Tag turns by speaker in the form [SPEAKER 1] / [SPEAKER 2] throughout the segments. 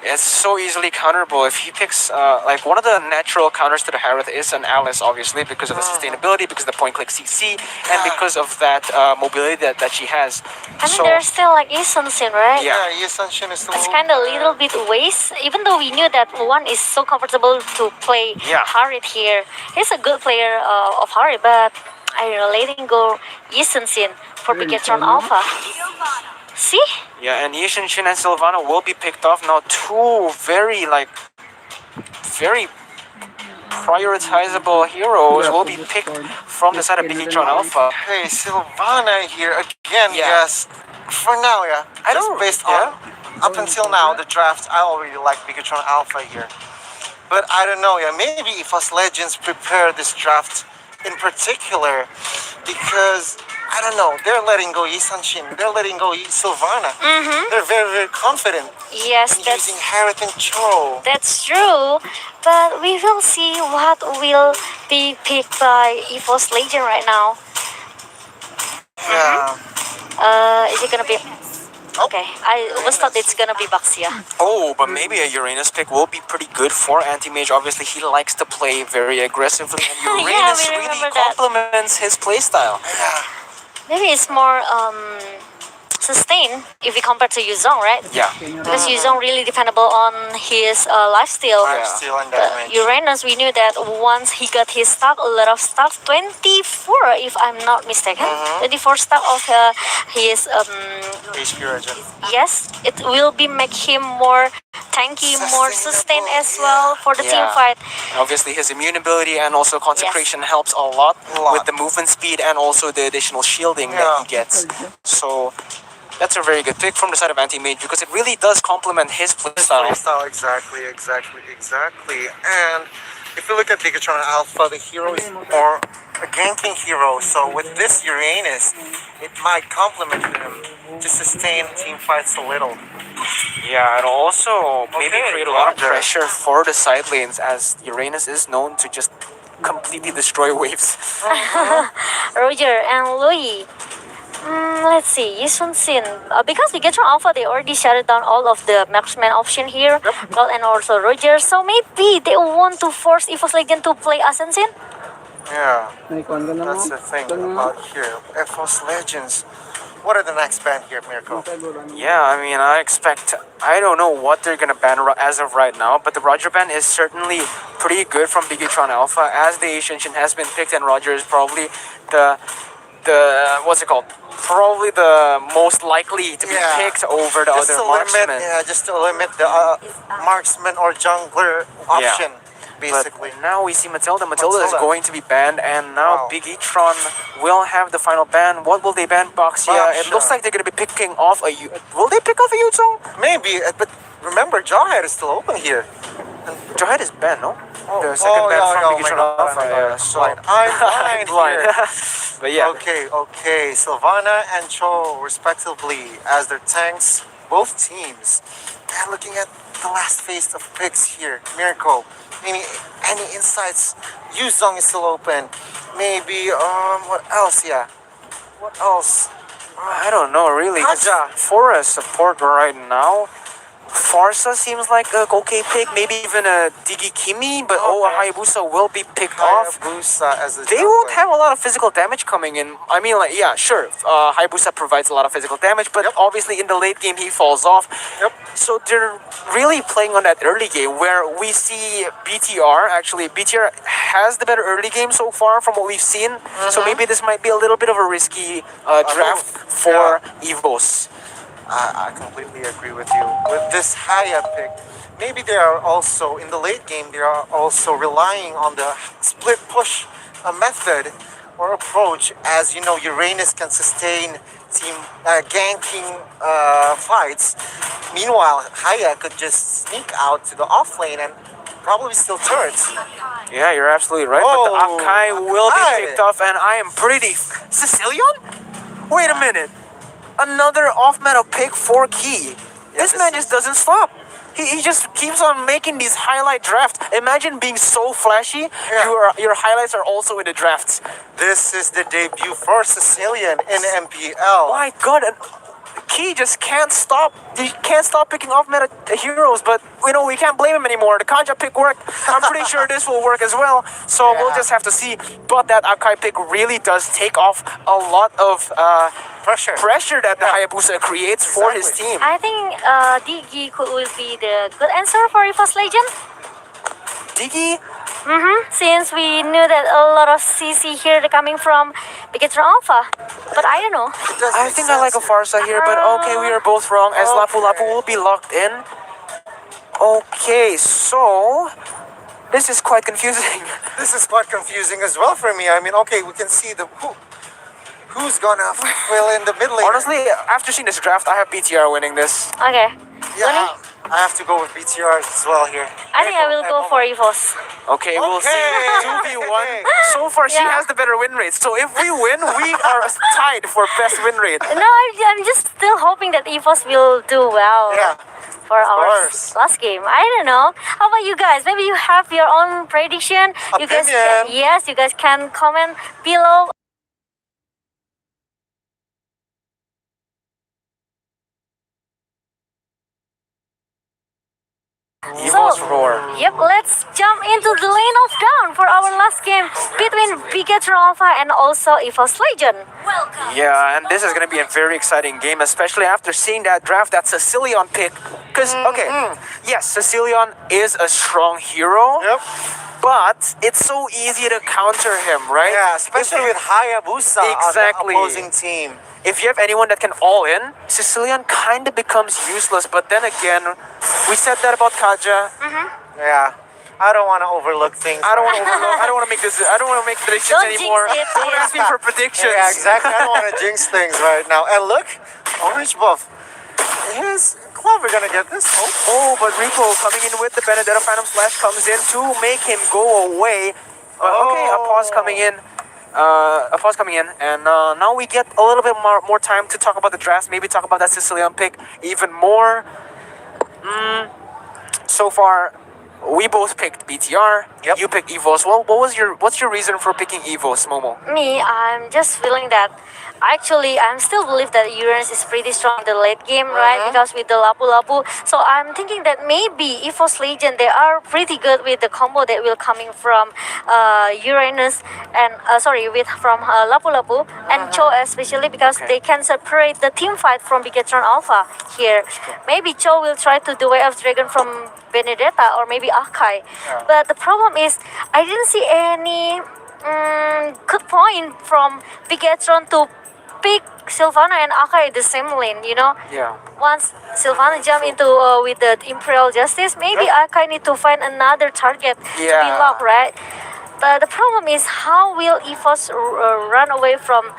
[SPEAKER 1] It's so easily counterable. If he picks, like, one of the natural counters to the Harith is an Alice, obviously, because of the sustainability, because of the point-click CC, and because of that mobility that she has.
[SPEAKER 2] I mean, there's still like Isunsin, right?
[SPEAKER 3] Yeah, Isunsin is still.
[SPEAKER 2] It's kind of a little bit waste, even though we knew that one is so comfortable to play Harith here. He's a good player of Harith, but I'm letting go Isunsin for Dikitan Alpha. See?
[SPEAKER 1] Yeah, and Yishin Shin and Sylvana will be picked off now. Two very prioritizable heroes will be picked from the side of Dikitan Alpha.
[SPEAKER 3] Hey, Sylvana here again. Yes. For now,
[SPEAKER 1] I don't.
[SPEAKER 3] Based on up until now the draft, I already like Dikitan Alpha here. But I don't know. Maybe if us Legends prepare this draft in particular, because I don't know, they're letting go Yisanshin, they're letting go Sylvana. They're very, very confident
[SPEAKER 2] Yes,
[SPEAKER 3] in using Harith and Cho.
[SPEAKER 2] That's true, but we will see what will be picked by EVO's Legend right now.
[SPEAKER 3] Yeah.
[SPEAKER 2] Is it gonna be? Okay, I was thought it's gonna be Baxia.
[SPEAKER 1] Oh, but maybe a Uranus pick will be pretty good for Anti-Mage. Obviously, he likes to play very aggressively, and Uranus
[SPEAKER 2] we
[SPEAKER 1] really
[SPEAKER 2] remember that.
[SPEAKER 1] complements his playstyle.
[SPEAKER 2] Maybe it's more sustained if we compare to Yuzong, right?
[SPEAKER 1] Yeah.
[SPEAKER 2] Because Yuzong really dependable on his lifesteal.
[SPEAKER 3] Lifesteal and damage.
[SPEAKER 2] Uranus, we knew that once he got his stock, a lot of stock, 24 if I'm not mistaken, 24 stock of his
[SPEAKER 3] HP regen.
[SPEAKER 2] yes, it will be make him more tanky, more sustained as well for the team fight.
[SPEAKER 1] Obviously, his immune ability and also consecration helps a lot with the movement speed and also the additional shielding that he gets. So that's a very good pick from the side of Anti-Mage because it really does complement his playstyle.
[SPEAKER 3] Exactly. And if you look at Dikitan Alpha, the hero is more a ganking hero. So with this Uranus, it might complement him to sustain team fights a little.
[SPEAKER 1] Yeah, and also maybe create a lot of pressure for the side lanes as Uranus is known to just completely destroy waves.
[SPEAKER 2] Roger and Louis. Let's see, Yisun Sin. Because Dikitan Alpha, they already shut down all of the marksman option here, and also Roger. So maybe they want to force EVO's Legend to play Assassin.
[SPEAKER 3] Yeah, that's the thing about here. EVO's Legends. What are the next ban here, Mirko?
[SPEAKER 1] Yeah, I mean, I don't know what they're gonna ban as of right now, but the Roger ban is certainly pretty good from Dikitan Alpha as the Asian Shin has been picked, and Roger is probably the what's it called? Probably the most likely to be picked over the other marksmen.
[SPEAKER 3] Just to limit the marksman or jungler option, basically.
[SPEAKER 1] But now we see Matilda. Matilda is going to be banned, and now Big E-tron will have the final ban. What will they ban? Baxia. It looks like they're going to be picking off a... Will they pick off a Yuzong?
[SPEAKER 3] Maybe, but remember, Jawhead is still open here.
[SPEAKER 1] Jawhead is banned, no? The second ban from Big E-tron Alpha.
[SPEAKER 3] So I'm blind here.
[SPEAKER 1] But yeah.
[SPEAKER 3] Okay. Sylvana and Cho, respectively, as their tanks, both teams. And looking at the last phase of picks here, Mirko. Any insights? Yuzong is still open. Maybe what else? What else?
[SPEAKER 1] I don't know really.
[SPEAKER 3] Kaja.
[SPEAKER 1] For a support right now, Farsa seems like a okay pick. Maybe even a Digikimi, but Hayabusa will be picked off.
[SPEAKER 3] Hayabusa as a
[SPEAKER 1] They won't have a lot of physical damage coming in. I mean, like, yeah, sure. Hayabusa provides a lot of physical damage, but obviously in the late game he falls off. So they're really playing on that early game where we see BTR. Actually, BTR has the better early game so far from what we've seen. So maybe this might be a little bit of a risky draft for EVOs.
[SPEAKER 3] I completely agree with you. With this Haya pick, maybe they are also, in the late game, they are also relying on the split push method or approach. As you know, Uranus can sustain team ganking fights. Meanwhile, Haya could just sneak out to the off lane and probably still turrets.
[SPEAKER 1] Yeah, you're absolutely right. But the Akai will be picked off, and I am pretty... Sicilian? Wait a minute. Another off-meta pick for Key. This man just doesn't stop. He just keeps on making these highlight drafts. Imagine being so flashy, your highlights are also in the drafts.
[SPEAKER 3] This is the debut for Sicilian in MPL.
[SPEAKER 1] My God, Key just can't stop. He can't stop picking off meta heroes, but we can't blame him anymore. The Kanja pick worked. I'm pretty sure this will work as well. So we'll just have to see. But that Akai pick really does take off a lot of pressure that the Hayabusa creates for his team.
[SPEAKER 2] I think Digi will be the good answer for EVOS Legend.
[SPEAKER 1] Digi?
[SPEAKER 2] Since we knew that a lot of CC here coming from Bigetron Alpha. But I don't know.
[SPEAKER 1] I think I like a Farsa here, but okay, we are both wrong as Lapu Lapu will be locked in. Okay, so this is quite confusing.
[SPEAKER 3] This is quite confusing as well for me. I mean, okay, we can see who's gonna fill in the mid lane.
[SPEAKER 1] Honestly, after seeing this draft, I have BTR winning this.
[SPEAKER 2] Okay.
[SPEAKER 3] Yeah, I have to go with BTR as well here.
[SPEAKER 2] I think I will go for EVOS.
[SPEAKER 1] Okay, we'll see. 2v1. So far, she has the better win rate. So if we win, we are tied for best win rate.
[SPEAKER 2] No, I'm just still hoping that EVOS will do well.
[SPEAKER 3] Yeah.
[SPEAKER 2] For our
[SPEAKER 3] course.
[SPEAKER 2] last game. I don't know. How about you guys? Maybe you have your own prediction. You guys you guys can comment below.
[SPEAKER 1] EVOS roar.
[SPEAKER 2] Yep, let's jump into the lane of dawn for our last game between Bigetron Alpha and also EVOS Legend.
[SPEAKER 1] Yeah, and this is going to be a very exciting game, especially after seeing that draft, that Sicilian pick. Because, yes, Sicilian is a strong hero.
[SPEAKER 3] Yep.
[SPEAKER 1] But it's so easy to counter him, right?
[SPEAKER 3] Yeah, especially with Hayabusa on the opposing team.
[SPEAKER 1] If you have anyone that can all in, Sicilian kind of becomes useless. But then again, we said that about Kaja.
[SPEAKER 3] Yeah, I don't want to overlook things.
[SPEAKER 1] I don't want to overlook. I don't want to make this. I don't want to make predictions
[SPEAKER 2] Don't
[SPEAKER 1] anymore.
[SPEAKER 2] jinx it.
[SPEAKER 1] Don't ask me for predictions.
[SPEAKER 3] Yeah, exactly. I don't want to jinx things right now. And look, orange buff. Is Clover gonna get this?
[SPEAKER 1] Oh, but Rico coming in with the Benedetta Phantom Slash comes in to make him go away. But okay, a pause coming in. And now we get a little bit more time to talk about the draft. Maybe talk about that Sicilian pick even more. So far, we both picked BTR.
[SPEAKER 3] Yep.
[SPEAKER 1] You picked EVOS. Well, what's your reason for picking EVOS, Momo?
[SPEAKER 2] Me, I'm just feeling that actually I'm still believe that Uranus is pretty strong in the late game, right? Because with the Lapu Lapu. So I'm thinking that maybe EVOS Legend, they are pretty good with the combo that will coming from Uranus and from Lapu Lapu and Cho, especially because they can separate the team fight from Bigetron Alpha here. Maybe Cho will try to do Way of Dragon from Benedetta or maybe Akai. But the problem is I didn't see any good point from Bigetron to pick Sylvana and Akai in the same lane,
[SPEAKER 1] Yeah.
[SPEAKER 2] Once Sylvana jump into with the Imperial Justice, maybe Akai need to find another target to be locked, right? But the problem is how will EVOS run away from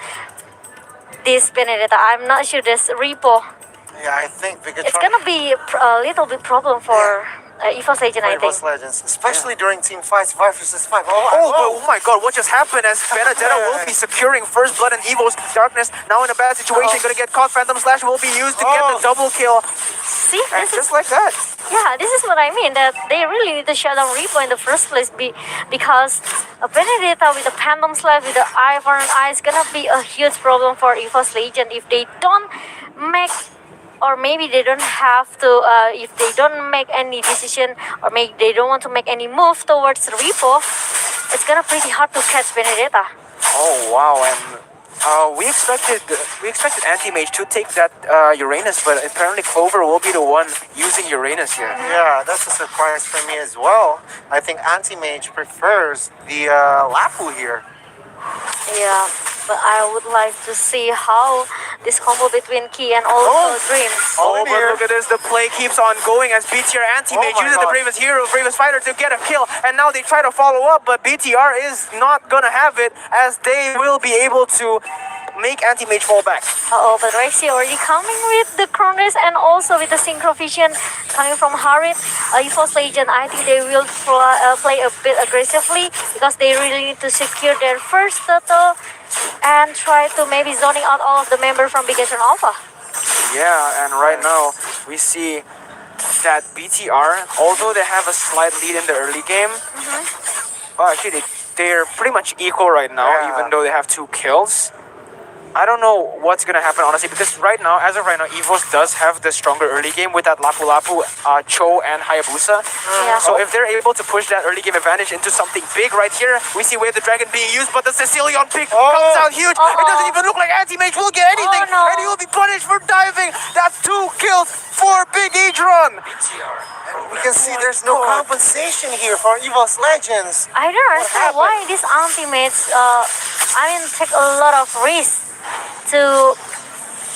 [SPEAKER 2] this Benedetta? I'm not sure there's Repo.
[SPEAKER 3] Yeah, I think Bigetron.
[SPEAKER 2] It's gonna be a little bit problem for EVOS Legend, I think.
[SPEAKER 3] EVOS Legends, especially during team fights, 5 versus 5.
[SPEAKER 1] Oh my god, what just happened as Benedetta will be securing First Blood and EVO's Darkness. Now in a bad situation, gonna get caught. Phantom Slash will be used to get the double kill.
[SPEAKER 2] See,
[SPEAKER 1] And just like that.
[SPEAKER 2] Yeah, this is what I mean, that they really need to shut down Repo in the first place because Benedetta with the Phantom Slash, with the Eye for an Eye is gonna be a huge problem for EVOS Legend if they don't make, or maybe they don't have to, if they don't make any decision or they don't want to make any move towards Repo, it's gonna pretty hard to catch Benedetta.
[SPEAKER 1] Oh wow, and we expected Anti-Mage to take that Uranus, but apparently Clover will be the one using Uranus here.
[SPEAKER 3] Yeah, that's a surprise for me as well. I think Anti-Mage prefers the Lapu here.
[SPEAKER 2] Yeah, but I would like to see how this combo between Key and also Dreams.
[SPEAKER 1] Oh, but look at this. The play keeps on going as BTR Anti-Mage uses the bravest hero, bravest fighter to get a kill. And now they try to follow up, but BTR is not going to have it as they will be able to make Anti-Mage fall back.
[SPEAKER 2] But Rexy already coming with the Chronos and also with the Synchro Vision coming from Harit. EVOS Legend, I think they will play a bit aggressively because they really need to secure their first turtle and try to maybe zoning out all of the members from Bigetron Alpha.
[SPEAKER 1] Yeah, and right now we see that BTR, although they have a slight lead in the early game, well, actually they're pretty much equal right now, even though they have 2 kills. I don't know what's gonna happen honestly, because right now, as of right now, EVOS does have the stronger early game with that Lapu Lapu, Cho, and Hayabusa.
[SPEAKER 2] Yeah.
[SPEAKER 1] So if they're able to push that early game advantage into something big right here, we see Wave the Dragon being used, but the Sicilian pick comes out huge. It doesn't even look like Anti-Mage will get anything,
[SPEAKER 2] Oh, no.
[SPEAKER 1] and he will be punished for diving. That's 2 kills for Big Adron.
[SPEAKER 3] We can see there's no compensation here for EVOS Legends.
[SPEAKER 2] I don't understand why these ultimates, take a lot of risk to,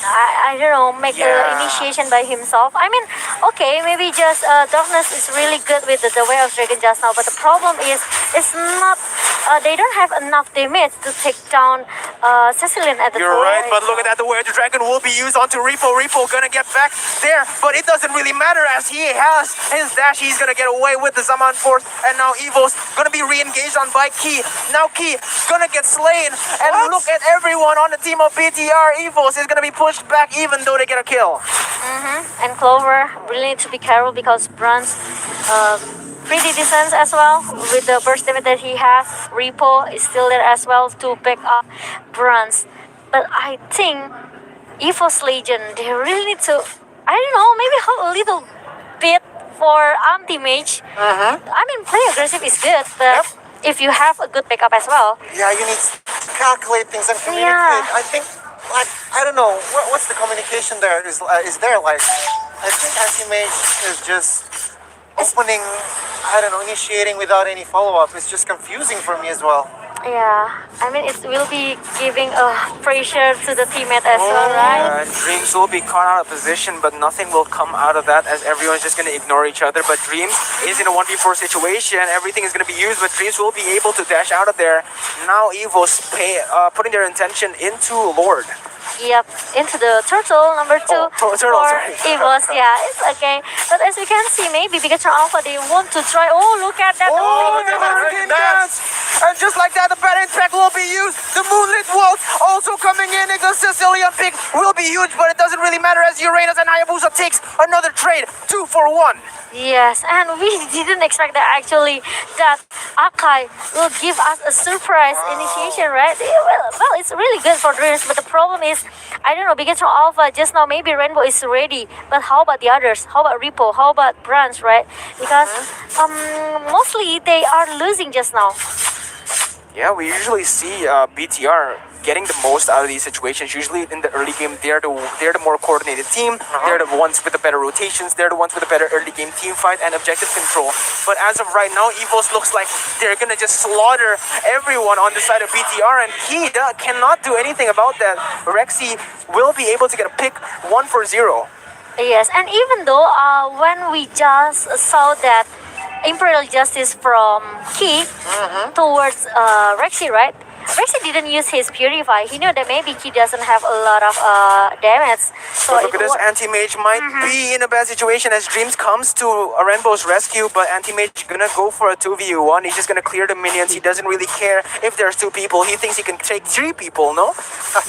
[SPEAKER 2] I don't know, make the initiation by himself. I mean, okay, maybe just Darkness is really good with the Way of Dragon just now, but the problem is, it's not, they don't have enough damage to take down Cecilian at the
[SPEAKER 1] You're
[SPEAKER 2] top.
[SPEAKER 1] right, but look at that. The Way of the Dragon will be used onto Repo. Repo gonna get back there, but it doesn't really matter as he has his dash. He's gonna get away with the Zaman Force, and now EVO's gonna be re-engaged on by Key. Now Key gonna get slain, and look at everyone on the team of BTR. EVO's is gonna be pushed back even though they get a kill.
[SPEAKER 2] And Clover really need to be careful because Bronze pretty decent as well with the burst damage that he has. Repo is still there as well to back up Bronze. But I think EVO's Legion, they really need to, I don't know, maybe help a little bit for anti-mage. I mean, play aggressive is good, but if you have a good backup as well.
[SPEAKER 3] Yeah, you need to calculate things and communicate.
[SPEAKER 2] Yeah.
[SPEAKER 3] I think, like, I don't know, what's the communication there? Is there, like, I think Anti-Mage is just opening, I don't know, initiating without any follow-up. It's just confusing for me as well.
[SPEAKER 2] Yeah, I mean, it will be giving a pressure to the teammate as well, right?
[SPEAKER 1] Dreams will be caught out of position, but nothing will come out of that as everyone's just going to ignore each other. But Dreams is in a 1v4 situation. Everything is going to be used, but Dreams will be able to dash out of there. Now EVO's putting their intention into Lord.
[SPEAKER 2] Yep, into the turtle number 2
[SPEAKER 1] turtle,
[SPEAKER 2] for
[SPEAKER 1] sorry.
[SPEAKER 2] EVOS. Yeah, it's okay. But as we can see, maybe Dikitan Alpha, they want to try. Oh, look at that.
[SPEAKER 1] The Hurricane Dance! And just like that, the Bad Impact will be used. The Moonlit Waltz also coming in. The Sicilian pick will be huge, but it doesn't really matter as Uranus and Hayabusa takes another trade. 2 for 1.
[SPEAKER 2] Yes, and we didn't expect that actually that Akai will give us a surprise initiation, right? Well, it's really good for Dreams, but the problem is, I don't know, Dikitan Alpha just now, maybe Rainbow is ready, but how about the others? How about Repo? How about Branch, right? Because mostly they are losing just now.
[SPEAKER 1] Yeah, we usually see BTR getting the most out of these situations. Usually in the early game, they're the more coordinated team. They're the ones with the better rotations. They're the ones with the better early game team fight and objective control. But as of right now, EVOS looks like they're gonna just slaughter everyone on the side of BTR, and he cannot do anything about that. Rexy will be able to get a pick 1 for 0.
[SPEAKER 2] Yes, and even though when we just saw that Imperial Justice from Ki towards Rexy, right? Rexy didn't use his Purify. He knew that maybe Ki doesn't have a lot of damage. So
[SPEAKER 1] But look at this, Anti-Mage might be in a bad situation as Dreams comes to Rainbow's rescue, but Anti-Mage gonna go for a 2v1. He's just gonna clear the minions. He doesn't really care if there's 2 people. He thinks he can take 3 people, no?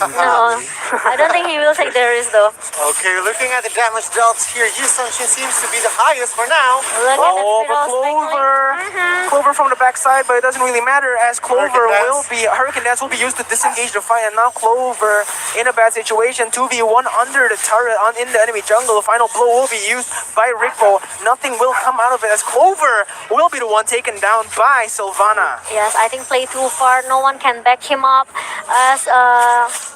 [SPEAKER 2] No, I don't think he will take the risk though.
[SPEAKER 3] Okay, looking at the damage dealt here, Yu Sung-shin seems to be the highest for now.
[SPEAKER 2] Look at the
[SPEAKER 1] Oh, but
[SPEAKER 2] Spiral
[SPEAKER 1] Clover.
[SPEAKER 2] Spangling.
[SPEAKER 1] Clover from the backside, but it doesn't really matter as Clover
[SPEAKER 3] Hurricane
[SPEAKER 1] Dance will be used to disengage the fight, and now Clover in a bad situation. 2v1 under the turret in the enemy jungle. The final blow will be used by Rico. Nothing will come out of it as Clover will be the one taken down by Sylvana.
[SPEAKER 2] Yes, I think play too far. No one can back him up. As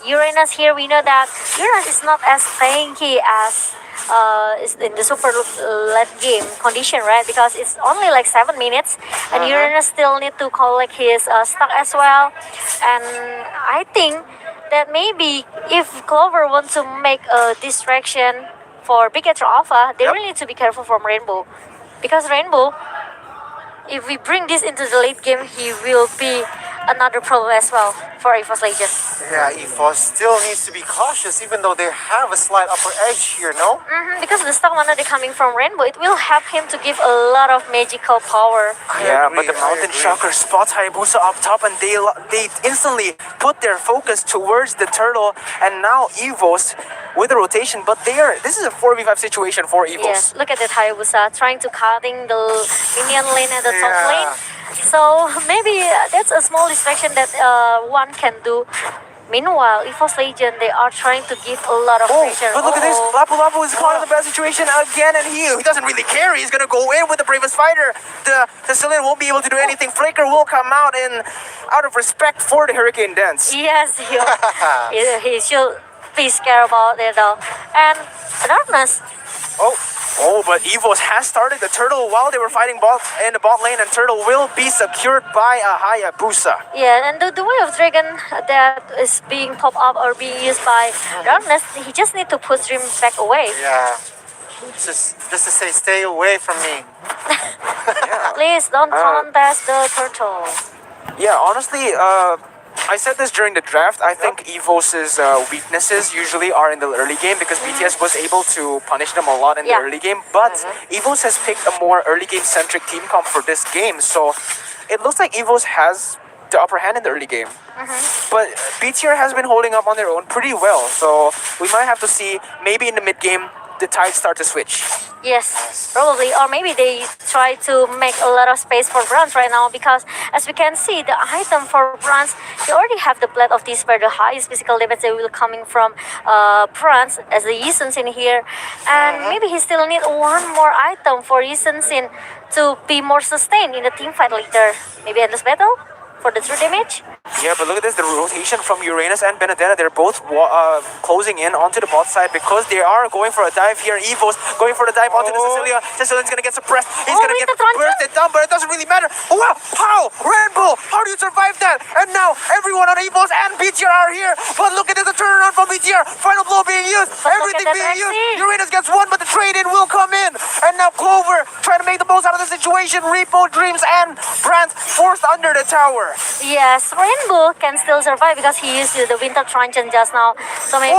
[SPEAKER 2] Uranus here, we know that Uranus is not as tanky as is in the super late game condition, right? Because it's only like 7 minutes, and Uranus still need to collect his stock as well. And I think that maybe if Clover wants to make a distraction for Dikitan Alpha, they really need to be careful from Rainbow, because Rainbow, if we bring this into the late game, he will be another problem as well for EVOS Legend.
[SPEAKER 3] Yeah, EVOS still needs to be cautious, even though they have a slight upper edge here, no?
[SPEAKER 2] Because the stock mana they're coming from Rainbow, it will help him to give a lot of magical power.
[SPEAKER 1] Yeah,
[SPEAKER 3] agree,
[SPEAKER 1] but the
[SPEAKER 3] I
[SPEAKER 1] Mountain
[SPEAKER 3] agree.
[SPEAKER 1] Shocker spots Hayabusa up top, and they instantly put their focus towards the turtle, and now EVOS with the rotation, but this is a 4v5 situation for EVOS.
[SPEAKER 2] Yes, look at that Hayabusa trying to cutting the minion lane at the top
[SPEAKER 3] Yeah.
[SPEAKER 2] lane. So maybe that's a small distraction that one can do Meanwhile, EVO's Legend, they are trying to give a lot of
[SPEAKER 1] Oh,
[SPEAKER 2] pressure.
[SPEAKER 1] but look at this.
[SPEAKER 2] Uh-oh.
[SPEAKER 1] Lapu Lapu is caught in a bad situation again, and he doesn't really care. He's gonna go in with the bravest fighter. The Sicilian won't be able to do anything. Flaker will come out in out of respect for the Hurricane Dance.
[SPEAKER 2] Yes, he should be scared about it though. And Darkness,
[SPEAKER 1] Oh, but Evos has started the turtle while they were fighting in the bot lane, and turtle will be secured by a Hayabusa.
[SPEAKER 2] yeah, and the way of Dragon that is being popped up or being used by Darkness, he just need to push Dream back away.
[SPEAKER 3] Yeah. Just to say, stay away from me.
[SPEAKER 2] Please don't contest the turtle.
[SPEAKER 1] Yeah, honestly, I said this during the draft. I think Evos' weaknesses usually are in the early game because BTS was able to punish them a lot in the
[SPEAKER 2] Yeah.
[SPEAKER 1] early game. But Evos has picked a more early game centric team comp for this game, so it looks like Evos has the upper hand in the early game. But BTR has been holding up on their own pretty well, so we might have to see maybe in the mid game the tides start to switch.
[SPEAKER 2] Yes, probably. Or maybe they try to make a lot of space for bronze right now because as we can see, the item for bronze, they already have the Blade of Despair, the highest physical damage that will coming from bronze as the Yisun in here. And maybe he still need one more item for Yisun to be more sustained in the team fight later. Maybe Endless Battle for the true damage.
[SPEAKER 1] Yeah, but look at this, the rotation from Uranus and Benedetta, they're both closing in onto the bot side because they are going for a dive here. Evos going for the dive onto the Cecilia. Cecilia's gonna get suppressed. He's gonna get bursted down, but it doesn't really matter. Oh, wow, how? Red Bull, how do you survive that? And now everyone on Evos and BTR are here, but look at this, the turnaround from BTR. Final blow being used, everything being used. Uranus gets one, but the trade-in will come in. And now Clover trying to make the most out of the situation. Repo, Dreams, and Brand forced under the tower.
[SPEAKER 2] Yes, Rainbow can still survive because he used the Winter Truncheon just now. So maybe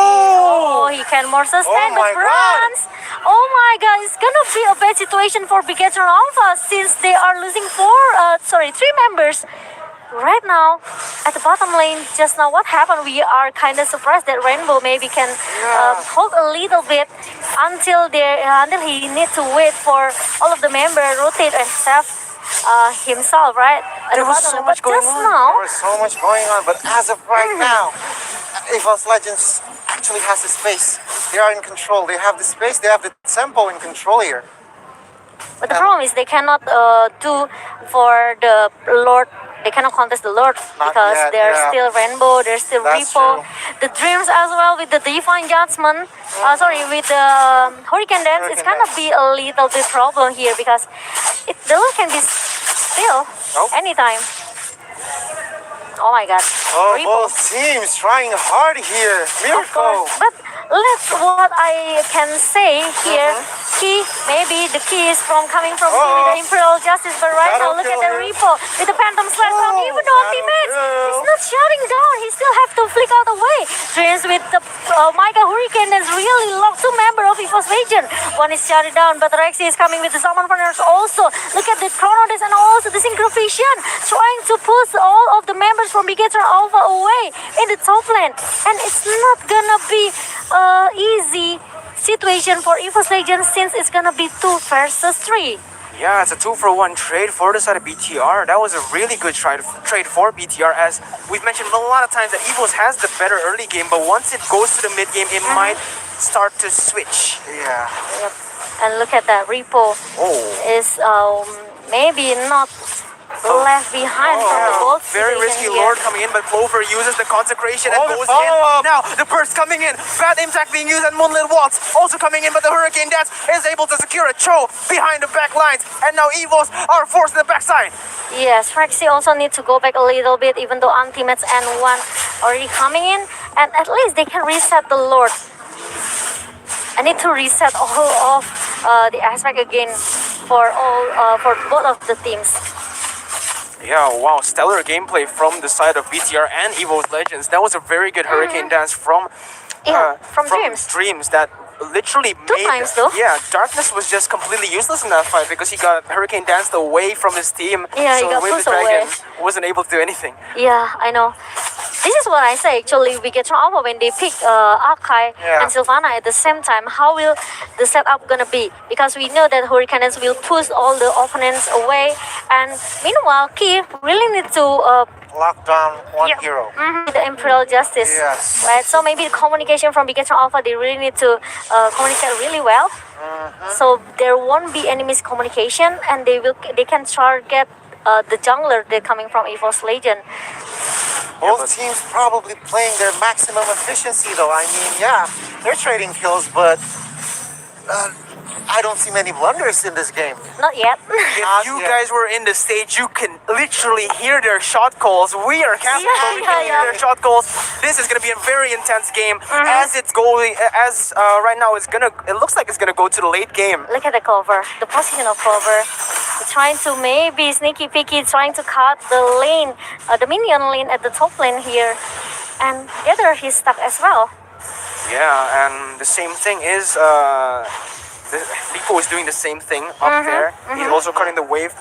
[SPEAKER 2] he can more sustain.
[SPEAKER 3] Oh my
[SPEAKER 2] But Bronze, oh my god, it's gonna be a bad situation for Bigetron Alpha since they are losing three members. Right now, at the bottom lane, just now what happened, we are kind of surprised that Rainbow maybe can hold a little bit until he need to wait for all of the members rotate and stuff. Himself, right? At
[SPEAKER 1] There
[SPEAKER 2] the
[SPEAKER 1] was
[SPEAKER 2] bottom
[SPEAKER 1] so
[SPEAKER 2] lane.
[SPEAKER 1] much
[SPEAKER 2] But
[SPEAKER 1] going
[SPEAKER 2] just
[SPEAKER 1] on.
[SPEAKER 2] now,
[SPEAKER 3] There is so much going on, but as of right now, EVO's Legends actually has the space. They are in control. They have the space. They have the tempo in control here.
[SPEAKER 2] but the problem is they cannot do for the Lord. They cannot contest the Lord
[SPEAKER 3] Not
[SPEAKER 2] because
[SPEAKER 3] yet,
[SPEAKER 2] there's
[SPEAKER 3] yeah.
[SPEAKER 2] still Rainbow, there's still
[SPEAKER 3] That's
[SPEAKER 2] Repo,
[SPEAKER 3] true.
[SPEAKER 2] the Dreams as well with the Divine Judgment. With the Hurricane Dance, it's
[SPEAKER 3] Hurricane
[SPEAKER 2] gonna be a little bit problem here because the Lord can be still anytime. Oh my God.
[SPEAKER 3] Oh,
[SPEAKER 2] Repo.
[SPEAKER 3] both teams trying hard here.
[SPEAKER 2] Of
[SPEAKER 3] Miracle.
[SPEAKER 2] course, but what I can say here, maybe the key is coming from with the Imperial Justice, but right now look at the Repo with the Phantom Slash from even the ultimates. He's not shutting down, he still have to flick out away. Dreams with the Mega Hurricane has really locked two members of EVO's Legion. One is shut down, but Rexy is coming with the Summon Furnace also. Look at the Chronodes and also the Synchrovision trying to push all of the members from Bigetron Alpha away in the top lane. And it's not gonna be easy situation for EVO's Legends since it's gonna be 2 versus 3.
[SPEAKER 1] Yeah, it's a 2-for-1 trade for the side of BTR. That was a really good trade for BTR, as we've mentioned a lot of times that Evos has the better early game, but once it goes to the mid game, it might start to switch.
[SPEAKER 3] Yeah.
[SPEAKER 2] Yep. And look at that, Repo is maybe not left behind from the gold
[SPEAKER 1] Very risky
[SPEAKER 2] situation here.
[SPEAKER 1] Lord coming in, but Clover uses the consecration and
[SPEAKER 3] the
[SPEAKER 1] goes in.
[SPEAKER 3] follow-up.
[SPEAKER 1] Now the burst coming in, bad impact being used, and Moonlit Waltz also coming in, but the Hurricane Dance is able to secure a Cho behind the back lines, and now Evos are forced to the backside.
[SPEAKER 2] Yes, Rexy also needs to go back a little bit, even though Ultimates and one already coming in, and at least they can reset the Lord. I need to reset all of the aspect again for both of the teams.
[SPEAKER 1] Yeah, wow, stellar gameplay from the side of BTR and Evo's Legends. That was a very good Hurricane Dance from
[SPEAKER 2] from Dreams.
[SPEAKER 1] Dreams that literally made
[SPEAKER 2] times though.
[SPEAKER 1] Yeah, Darkness was just completely useless in that fight because he got Hurricane Danced away from his team.
[SPEAKER 2] Yeah, he
[SPEAKER 1] so
[SPEAKER 2] got
[SPEAKER 1] with
[SPEAKER 2] pushed
[SPEAKER 1] the dragon
[SPEAKER 2] away.
[SPEAKER 1] wasn't able to do anything.
[SPEAKER 2] Yeah, I know. this is what I say. Actually, we get Alpha when they pick Akai
[SPEAKER 3] Yeah.
[SPEAKER 2] and Sylvana at the same time. How will the setup gonna be? Because we know that Hurricanes will push all the opponents away, and meanwhile, Key really need to
[SPEAKER 3] Lock down one
[SPEAKER 2] yeah,
[SPEAKER 3] hero.
[SPEAKER 2] the Imperial Justice.
[SPEAKER 3] Yes.
[SPEAKER 2] Right. So maybe the communication from Dikitan Alpha, they really need to communicate really well. So there won't be any miscommunication, and they can target the jungler they're coming from EVO's Legion.
[SPEAKER 3] Both teams probably playing their maximum efficiency, though. I mean, yeah, they're trading kills, but I don't see many blunders in this game.
[SPEAKER 2] Not yet.
[SPEAKER 1] If you guys were in the stage, you can literally hear their shot calls. We are captain,
[SPEAKER 2] Yeah,
[SPEAKER 1] but we can
[SPEAKER 2] yeah,
[SPEAKER 1] hear their shot calls. This is gonna be a very intense game. As it's going, right now, it looks like it's gonna go to the late game.
[SPEAKER 2] Look at the cover, the position of cover. They're trying to maybe sneaky peeky, trying to cut the lane, the minion lane at the top lane here. And the other, he's stuck as well.
[SPEAKER 1] Yeah, and the same thing is, Rico is doing the same thing up there. He's also cutting the wave.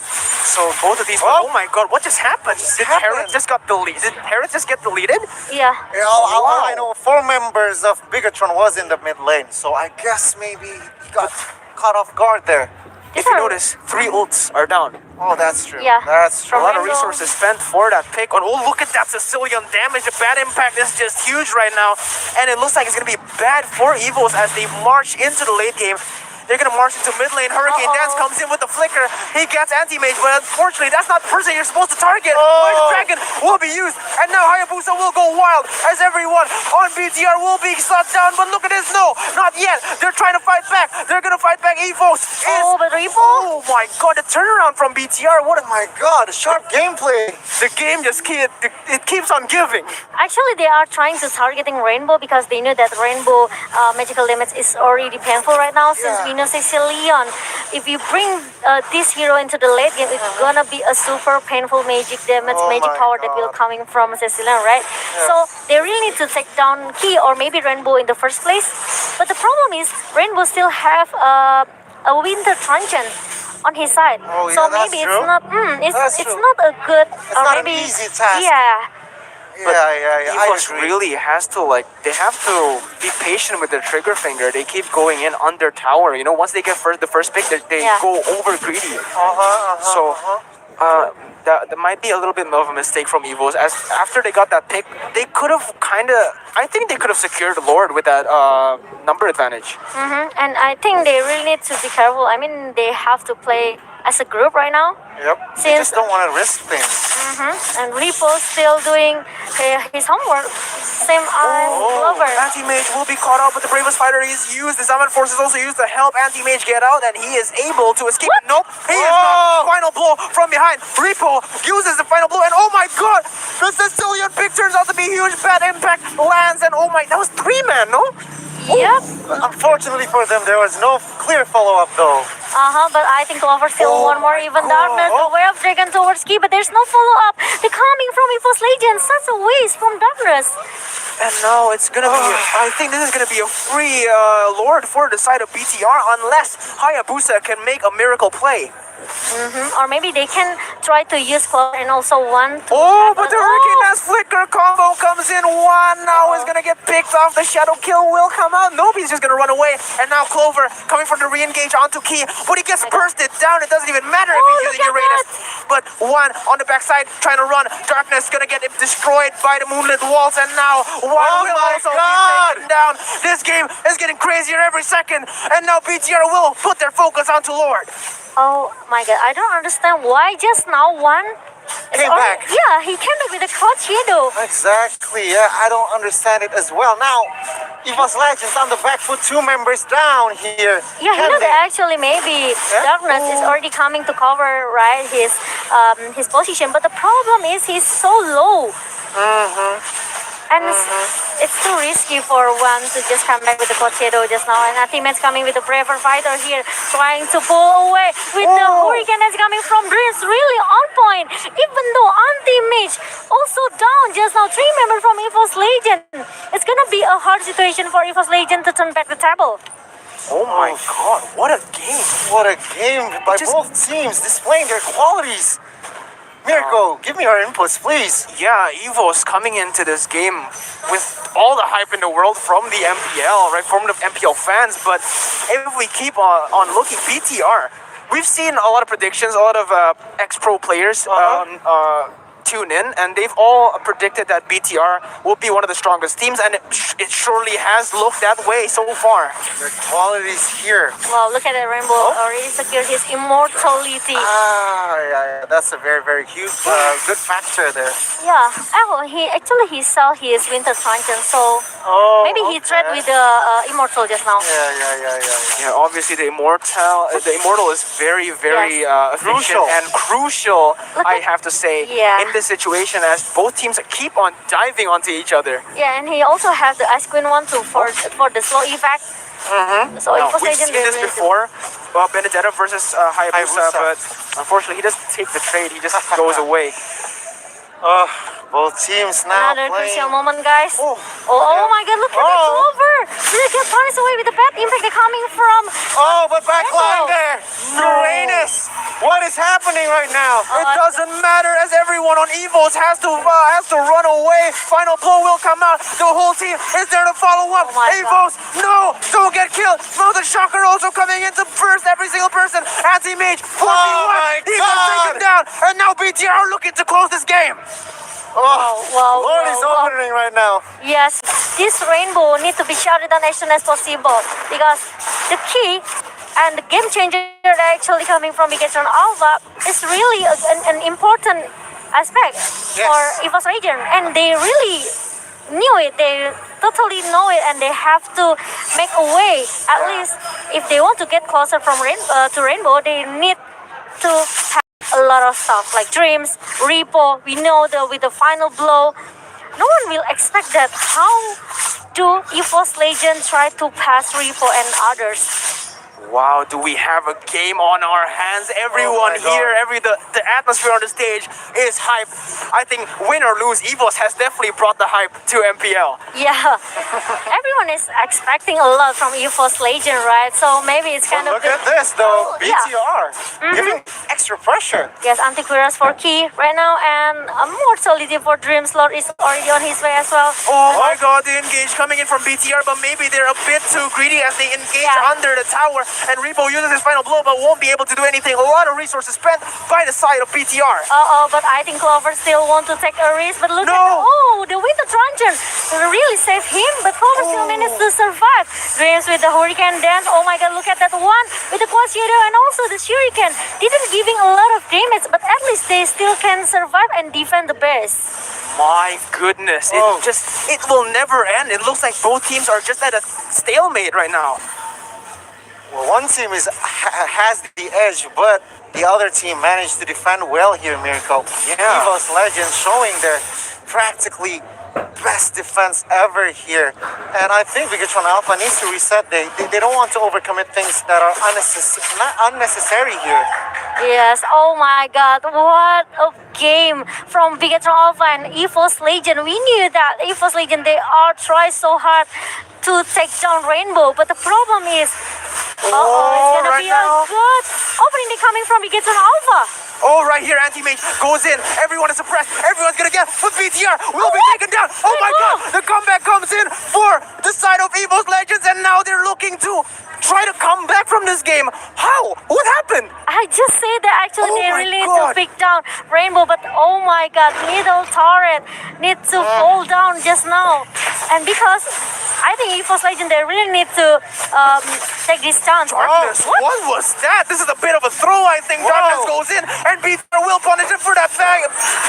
[SPEAKER 1] So both of these, oh my god, what just happened? Did Herod just got deleted? Did Herod just get deleted?
[SPEAKER 2] Yeah.
[SPEAKER 3] Yeah, all I know, 4 members of Bigatron was in the mid lane, so I guess maybe he got caught off guard there.
[SPEAKER 1] If you notice, 3 ults are down.
[SPEAKER 3] Oh, that's true.
[SPEAKER 2] Yeah.
[SPEAKER 3] That's
[SPEAKER 1] A
[SPEAKER 3] true.
[SPEAKER 1] lot of
[SPEAKER 2] Rainbow.
[SPEAKER 1] resources spent for that pick. Oh, look at that Sicilian damage. The bad impact is just huge right now. And it looks like it's going to be bad for Evos as they march into the late game. They're going to march into mid lane. Hurricane Dance comes in with the flicker. He gets anti-mage, but unfortunately, that's not the person you're supposed to target. Flash Dragon will be used. And now Hayabusa will go wild as everyone on BTR will be shut down. But look at this. No, not yet. They're trying to fight back. They're going to fight back. Evos is...
[SPEAKER 2] But Repo?
[SPEAKER 1] Oh my god, the turnaround from BTR. What
[SPEAKER 3] Oh my god, sharp gameplay.
[SPEAKER 1] the game just it keeps on giving.
[SPEAKER 2] Actually, they are trying to targeting Rainbow because they know that Rainbow magical damage is already painful right now. Since we know Sicilian, if you bring this hero into the late game, it's gonna be a super painful magic damage, magic
[SPEAKER 3] my
[SPEAKER 2] power that will
[SPEAKER 3] God.
[SPEAKER 2] coming from Sicilian, right? So they really need to take down Key or maybe Rainbow in the first place. But the problem is Rainbow still have a Winter Truncheon on his side.
[SPEAKER 3] Oh, yeah,
[SPEAKER 2] so
[SPEAKER 3] that's
[SPEAKER 2] maybe
[SPEAKER 3] true.
[SPEAKER 2] it's not
[SPEAKER 3] That's
[SPEAKER 2] it's
[SPEAKER 3] true.
[SPEAKER 2] not a good
[SPEAKER 3] It's
[SPEAKER 2] or
[SPEAKER 3] not an
[SPEAKER 2] maybe
[SPEAKER 3] easy task.
[SPEAKER 2] yeah.
[SPEAKER 3] Yeah. I
[SPEAKER 1] Evos
[SPEAKER 3] agree.
[SPEAKER 1] really has to they have to be patient with their trigger finger. They keep going in under tower. You know, once they get the first pick, they
[SPEAKER 2] Yeah.
[SPEAKER 1] go over greedy. So that might be a little bit of a mistake from Evos. As after they got that pick, they could have I think they could have secured Lord with that number advantage.
[SPEAKER 2] And I think they really need to be careful. I mean, they have to play as a group right now.
[SPEAKER 3] Yep. They
[SPEAKER 2] Since-
[SPEAKER 3] just don't want to risk things.
[SPEAKER 2] And Repo still doing his homework. Same as Glover.
[SPEAKER 1] Anti-Mage will be caught up with the bravest fighter. He's used the Summon Force is also used to help Anti-Mage get out, and he is able to escape.
[SPEAKER 2] What?
[SPEAKER 1] Nope, he is not. Final blow from behind. Repo uses the final blow, and oh my god, the Sicilian pick turns out to be huge. Bad impact lands, and oh my, that was 3-man, no?
[SPEAKER 2] Yep.
[SPEAKER 3] Unfortunately for them, there was no clear follow-up though.
[SPEAKER 2] But I think Glover still one more even darkness. The way of Dragon towards Key, but there's no follow-up. They're coming from EVO's Legion. Such a waste from darkness.
[SPEAKER 1] And now it's gonna be, I think this is gonna be a free Lord for the side of BTR unless Hayabusa can make a miracle play.
[SPEAKER 2] Or maybe they can try to use Clover and also one.
[SPEAKER 1] But the Hurricane Dance Flicker combo comes in. One now is gonna get picked off. The Shadow Kill will come out. Nobody's just gonna run away. And now Clover coming for the re-engage onto Key. But he gets bursted down. It doesn't even matter if he's using
[SPEAKER 2] look at
[SPEAKER 1] Uranus. But one on the backside trying to run. Darkness gonna get destroyed by the moonlit walls. And now one will
[SPEAKER 3] my
[SPEAKER 1] also
[SPEAKER 3] God.
[SPEAKER 1] be taken down. This game is getting crazier every second. And now BTR will put their focus onto Lord.
[SPEAKER 2] Oh my god, I don't understand why just now one is
[SPEAKER 3] Came
[SPEAKER 2] already-
[SPEAKER 3] back.
[SPEAKER 2] Yeah, he came back with a Cloud Shadow.
[SPEAKER 3] Exactly, yeah, I don't understand it as well. Now, EVO's Legends on the back foot, 2 members down here.
[SPEAKER 2] Yeah, he
[SPEAKER 3] Can
[SPEAKER 2] know
[SPEAKER 3] they-
[SPEAKER 2] that actually maybe Darkness is already coming to cover right his position, but the problem is he's so low. And it's too risky for one to just come back with the Cloud Shadow just now. And Ultimate's coming with a braver fighter here, trying to pull away with the Hurricane that's coming from Dreams, really on point. Even though Anti-Mage also down just now, 3 members from EVO's Legion. It's gonna be a hard situation for EVO's Legion to turn back the table.
[SPEAKER 1] Oh my god, what a game.
[SPEAKER 3] What a game by
[SPEAKER 1] Just-
[SPEAKER 3] both teams displaying their qualities. Miracle, give me your inputs, please.
[SPEAKER 1] Yeah, Evo's coming into this game with all the hype in the world from the MPL, right? From the MPL fans. But if we keep on looking, BTR, we've seen a lot of predictions, a lot of ex-pro players tune in, and they've all predicted that BTR will be one of the strongest teams, and it surely has looked that way so far.
[SPEAKER 3] The quality's here.
[SPEAKER 2] Wow, look at that Rainbow already secured his immortality.
[SPEAKER 3] Yeah, that's a very, very huge, good factor there.
[SPEAKER 2] Yeah, he saw his Winter Truncheon, so maybe he tried with the Immortal just now.
[SPEAKER 3] Yeah.
[SPEAKER 1] Yeah, obviously the immortal is very, very efficient
[SPEAKER 3] Crucial.
[SPEAKER 1] and crucial. I have to say,
[SPEAKER 2] Yeah.
[SPEAKER 1] in this situation, as both teams keep on diving onto each other.
[SPEAKER 2] Yeah, and he also has the Ice Queen one too for the slow effect. So
[SPEAKER 1] Now,
[SPEAKER 2] Evo's
[SPEAKER 1] we've
[SPEAKER 2] Legend
[SPEAKER 1] seen this
[SPEAKER 2] really-
[SPEAKER 1] before, Benedetta versus Hayabusa, but unfortunately he doesn't take the trade. He just goes away.
[SPEAKER 3] Both teams now
[SPEAKER 2] Another
[SPEAKER 3] playing.
[SPEAKER 2] crucial moment, guys.
[SPEAKER 3] Oh,
[SPEAKER 2] Oh my God! Look at that Clover! They get punished away with the bad impact coming from.
[SPEAKER 3] But backline there. Uranus. What is happening right now?
[SPEAKER 1] It doesn't matter as everyone on Evos has to run away. Final blow will come out. The whole team is there to follow up.
[SPEAKER 2] Oh my
[SPEAKER 1] Evos, no, don't get killed. No, the Shocker also coming in to burst every single person. Anti-Mage, 4v1.
[SPEAKER 3] my
[SPEAKER 1] Evos
[SPEAKER 3] God.
[SPEAKER 1] taken down, and now BTR are looking to close this game.
[SPEAKER 2] Wow,
[SPEAKER 3] Lord is
[SPEAKER 2] wow.
[SPEAKER 3] opening right now.
[SPEAKER 2] Yes, this Rainbow need to be shouted down as soon as possible because the key and the game changer that actually coming from Dikitan Alpha is really an important aspect for Evo's region, and they really knew it. They totally know it, and they have to make a way. At least if they want to get closer from to Rainbow, they need to have a lot of stuff like Dreams, Repo. We know that with the final blow, no one will expect that. How do Evo's Legend try to pass Repo and others?
[SPEAKER 1] Wow, do we have a game on our hands? Everyone
[SPEAKER 3] my God.
[SPEAKER 1] here, the atmosphere on the stage is hype. I think win or lose, Evos has definitely brought the hype to MPL.
[SPEAKER 2] Yeah, everyone is expecting a lot from Evo's Legend, right? So maybe it's kind of
[SPEAKER 3] Look at this though.
[SPEAKER 2] Yeah.
[SPEAKER 3] BTR giving extra pressure.
[SPEAKER 2] Yes, Antivirus for Key right now, and Mortality for Dreams Lord is already on his way as well.
[SPEAKER 1] Oh my God, the engage coming in from BTR, but maybe they're a bit too greedy as they engage under the tower. And Repo uses his final blow, but won't be able to do anything. A lot of resources spent by the side of BTR.
[SPEAKER 2] But I think Clover still want to take a risk. But look at the Winter Truncheon really saved him, but Clover still managed to survive. Dreams with the Hurricane Dance. Oh my God, look at that one with the Quad Shadow and also the Shuriken. Didn't giving a lot of damage, but at least they still can survive and defend the base.
[SPEAKER 1] My goodness, it will never end. It looks like both teams are just at a stalemate right now.
[SPEAKER 3] Well, one team has the edge, but the other team managed to defend well here, Miracle.
[SPEAKER 1] Yeah.
[SPEAKER 3] Evo's Legend showing their practically best defense ever here. And I think Dikitan Alpha needs to reset. They don't want to overcommit things that are unnecessary here.
[SPEAKER 2] Yes, oh my God, what a game from Dikitan Alpha and Evo's Legend. We knew that Evo's Legend, they are trying so hard to take down Rainbow, but the problem is, it's gonna be a good opening day coming from Dikitan Alpha.
[SPEAKER 1] Oh, right here, Anti-Mage goes in. Everyone is suppressed. Everyone's gonna get, but BTR will be taken down. Oh my God, the comeback comes in for the side of Evo's Legends, and now they're looking to try to come back from this game. How? What happened?
[SPEAKER 2] I just say that actually
[SPEAKER 1] Oh
[SPEAKER 2] they
[SPEAKER 1] my
[SPEAKER 2] really need
[SPEAKER 1] God.
[SPEAKER 2] to pick down Rainbow, but oh my God, middle turret needs to fall down just now. And because I think Evo's Legend, they really need to take this chance.
[SPEAKER 1] Darkness, what was that? This is a bit of a throw, I think. Darkness goes in, and BTR will punish him for that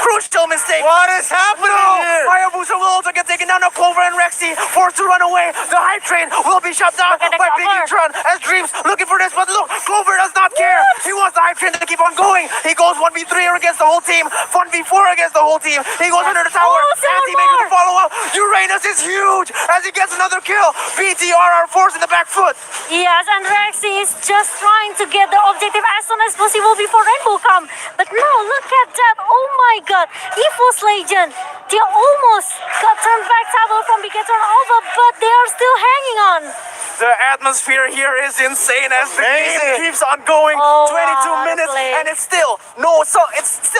[SPEAKER 1] crucial mistake.
[SPEAKER 3] What is happening here?
[SPEAKER 1] Hayabusa will also get taken down. Now Clover and Rexy forced to run away. The hype train will be shut down
[SPEAKER 2] Look at the
[SPEAKER 1] by
[SPEAKER 2] cover.
[SPEAKER 1] Dikitan as Dreams looking for this, but look, Clover does not care. He wants the hype train to keep on going. He goes 1v3 against the whole team, 1v4 against the whole team. He goes under the tower.
[SPEAKER 2] Seven
[SPEAKER 1] Anti-Mage
[SPEAKER 2] more.
[SPEAKER 1] to follow up. Uranus is huge as he gets another kill. BTR are forced in the back foot.
[SPEAKER 2] Yes, and Rexy is just trying to get the objective as soon as possible before Rainbow come. But no, look at that. Oh my God. Evo's Legend, they almost got turned back table from Dikitan Alpha, but they are still hanging on.
[SPEAKER 1] The atmosphere here is insane as the game
[SPEAKER 3] Amazing.
[SPEAKER 1] keeps on going.
[SPEAKER 2] Oh,
[SPEAKER 1] 22
[SPEAKER 2] wow,
[SPEAKER 1] minutes,
[SPEAKER 2] play.
[SPEAKER 1] and it's still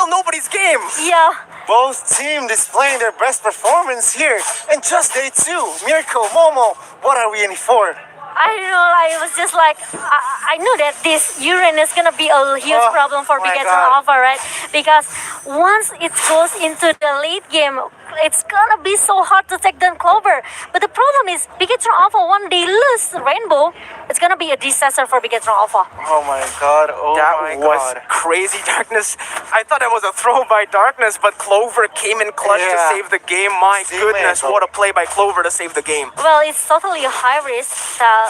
[SPEAKER 1] nobody's game.
[SPEAKER 2] Yeah.
[SPEAKER 3] Both teams displaying their best performance here. And just day 2, Mirko, Momo, what are we in for?
[SPEAKER 2] I don't know, I was just like, I knew that this urine is gonna be a huge
[SPEAKER 3] Oh,
[SPEAKER 2] problem for
[SPEAKER 3] my
[SPEAKER 2] Bigetron
[SPEAKER 3] God.
[SPEAKER 2] Alpha, right? Because once it goes into the late game, it's gonna be so hard to take down Clover. But the problem is, Bigetron Alpha, when they lose Rainbow, it's gonna be a disaster for Bigetron Alpha.
[SPEAKER 3] Oh my god, oh
[SPEAKER 1] That
[SPEAKER 3] my
[SPEAKER 1] was
[SPEAKER 3] god.
[SPEAKER 1] crazy, Darkness. I thought it was a throw by Darkness, but Clover came in clutch to
[SPEAKER 3] Yeah.
[SPEAKER 1] save the game. My
[SPEAKER 3] See,
[SPEAKER 1] goodness,
[SPEAKER 3] man,
[SPEAKER 1] what a play by Clover to save the game.
[SPEAKER 2] Well, it's totally a high risk that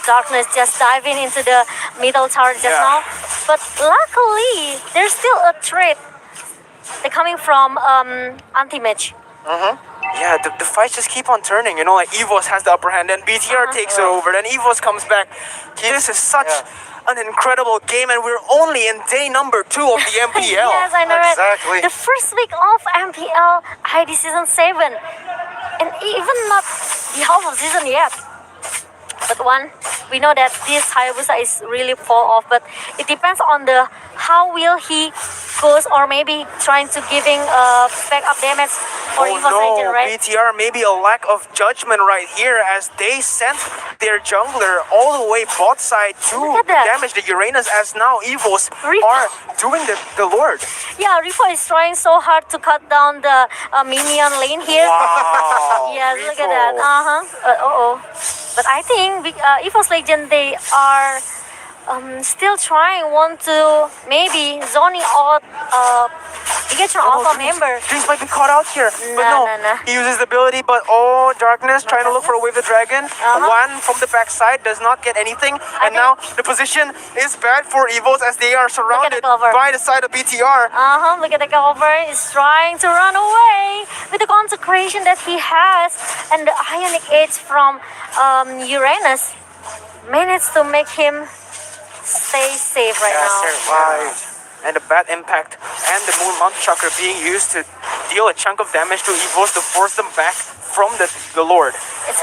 [SPEAKER 2] Darkness just diving into the middle tower just
[SPEAKER 1] Yeah.
[SPEAKER 2] now. But luckily, there's still a threat. They're coming from anti-match.
[SPEAKER 1] Yeah, the fights just keep on turning. You know, like Evos has the upper hand, then BTR takes it over, then Evos comes back. This is such an incredible game, and we're only in day number 2 of the MPL.
[SPEAKER 2] Yes, I know
[SPEAKER 3] Exactly.
[SPEAKER 2] it. The first week of MPL ID Season 7. And even not the half of season yet. But we know that this Hayabusa is really fall off, but it depends on the how will he goes, or maybe trying to giving backup damage for
[SPEAKER 1] Oh
[SPEAKER 2] Evo's
[SPEAKER 1] no,
[SPEAKER 2] Legend, right?
[SPEAKER 1] BTR, maybe a lack of judgment right here as they sent their jungler all the way bot side to
[SPEAKER 2] Look at that.
[SPEAKER 1] damage the Uranus, as now Evos
[SPEAKER 2] Rico.
[SPEAKER 1] are doing the Lord.
[SPEAKER 2] Yeah, Rico is trying so hard to cut down the minion lane here.
[SPEAKER 1] Wow.
[SPEAKER 2] Yes, look at
[SPEAKER 1] Rico.
[SPEAKER 2] that. But I think Evo's Legend, they are still trying, want to maybe zoning out Dikitan Alpha member.
[SPEAKER 1] Dreams might be caught out here, but no.
[SPEAKER 2] No.
[SPEAKER 1] He uses the ability, but Darkness trying to look for a wave the dragon. One from the backside does not get anything, and now the position is bad for Evos as they are surrounded
[SPEAKER 2] cover.
[SPEAKER 1] by the side of BTR.
[SPEAKER 2] Look at the cover. He's trying to run away with the consecration that he has, and the Ionic Edge from Uranus managed to make him stay safe right now.
[SPEAKER 3] Survived.
[SPEAKER 1] And the bad impact and the Moon Mountain Chakra being used to deal a chunk of damage to Evos to force them back from the Lord.
[SPEAKER 2] It's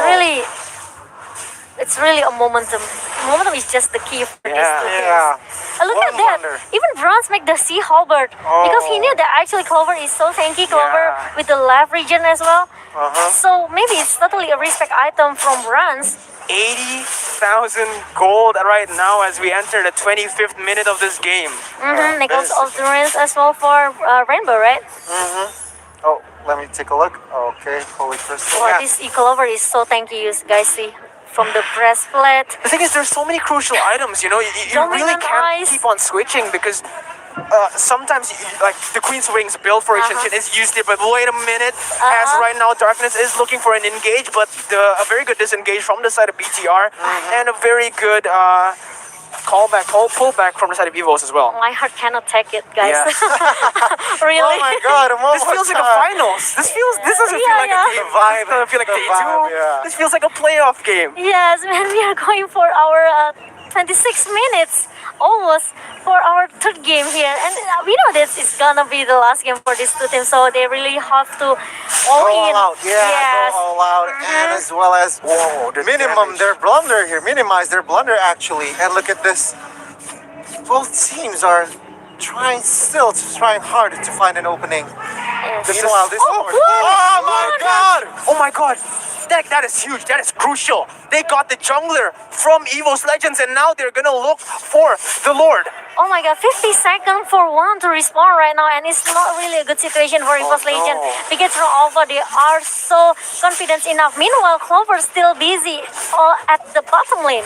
[SPEAKER 2] really a momentum. Momentum is just the key for these two teams.
[SPEAKER 3] Yeah.
[SPEAKER 2] And look
[SPEAKER 3] One
[SPEAKER 2] at that.
[SPEAKER 3] wonder.
[SPEAKER 2] Even Bronze make the Sea Halberd because he knew that actually Clover is so tanky. Clover
[SPEAKER 1] Yeah.
[SPEAKER 2] with the left region as well.
[SPEAKER 3] Uh-huh.
[SPEAKER 2] So maybe it's totally a respect item from Bronze.
[SPEAKER 1] 80,000 gold right now as we enter the 25th minute of this game.
[SPEAKER 2] Nichols of Durance as well for Rainbow, right?
[SPEAKER 3] Oh, let me take a look. Okay, Holy Crystal.
[SPEAKER 2] Wow,
[SPEAKER 3] Yeah.
[SPEAKER 2] this Clover is so tanky, you guys see. From the breastplate.
[SPEAKER 1] The thing is, there's so many crucial items, you know, you really
[SPEAKER 2] Dominant
[SPEAKER 1] can't
[SPEAKER 2] eyes.
[SPEAKER 1] keep on switching because sometimes, like, the Queen's Wings build for Ishin is used here, but wait a minute, as right now Darkness is looking for an engage, but a very good disengage from the side of BTR, and a very good pullback from the side of Evos as well.
[SPEAKER 2] My heart cannot take it, guys.
[SPEAKER 1] Yeah.
[SPEAKER 2] Really?
[SPEAKER 3] Oh my god,
[SPEAKER 1] This feels like a finals. This doesn't feel like a
[SPEAKER 2] Yeah.
[SPEAKER 1] game. This doesn't feel like day
[SPEAKER 3] vibe,
[SPEAKER 1] 2.
[SPEAKER 3] yeah.
[SPEAKER 1] This feels like a playoff game.
[SPEAKER 2] Yes, man, we are going for our 26 minutes almost for our third game here, and we know this is gonna be the last game for these two teams, so they really have to all
[SPEAKER 3] Go
[SPEAKER 2] in.
[SPEAKER 3] all out, yeah,
[SPEAKER 2] Yes.
[SPEAKER 3] go all out, and as well as minimum their blunder here, minimize their blunder actually, and look at this. Both teams are trying hard to find an opening.
[SPEAKER 2] Yes.
[SPEAKER 3] Meanwhile, this
[SPEAKER 2] Oh,
[SPEAKER 3] one.
[SPEAKER 2] what?
[SPEAKER 3] Oh my god!
[SPEAKER 1] Oh my god. That is huge. That is crucial. They got the jungler from Evo's Legends, and now they're gonna look for the Lord.
[SPEAKER 2] Oh my god, 50 seconds for one to respawn right now, and it's not really a good situation for Evo's
[SPEAKER 1] no.
[SPEAKER 2] Legend. Because from Alpha, they are so confident enough. Meanwhile, Clover's still busy at the bottom lane.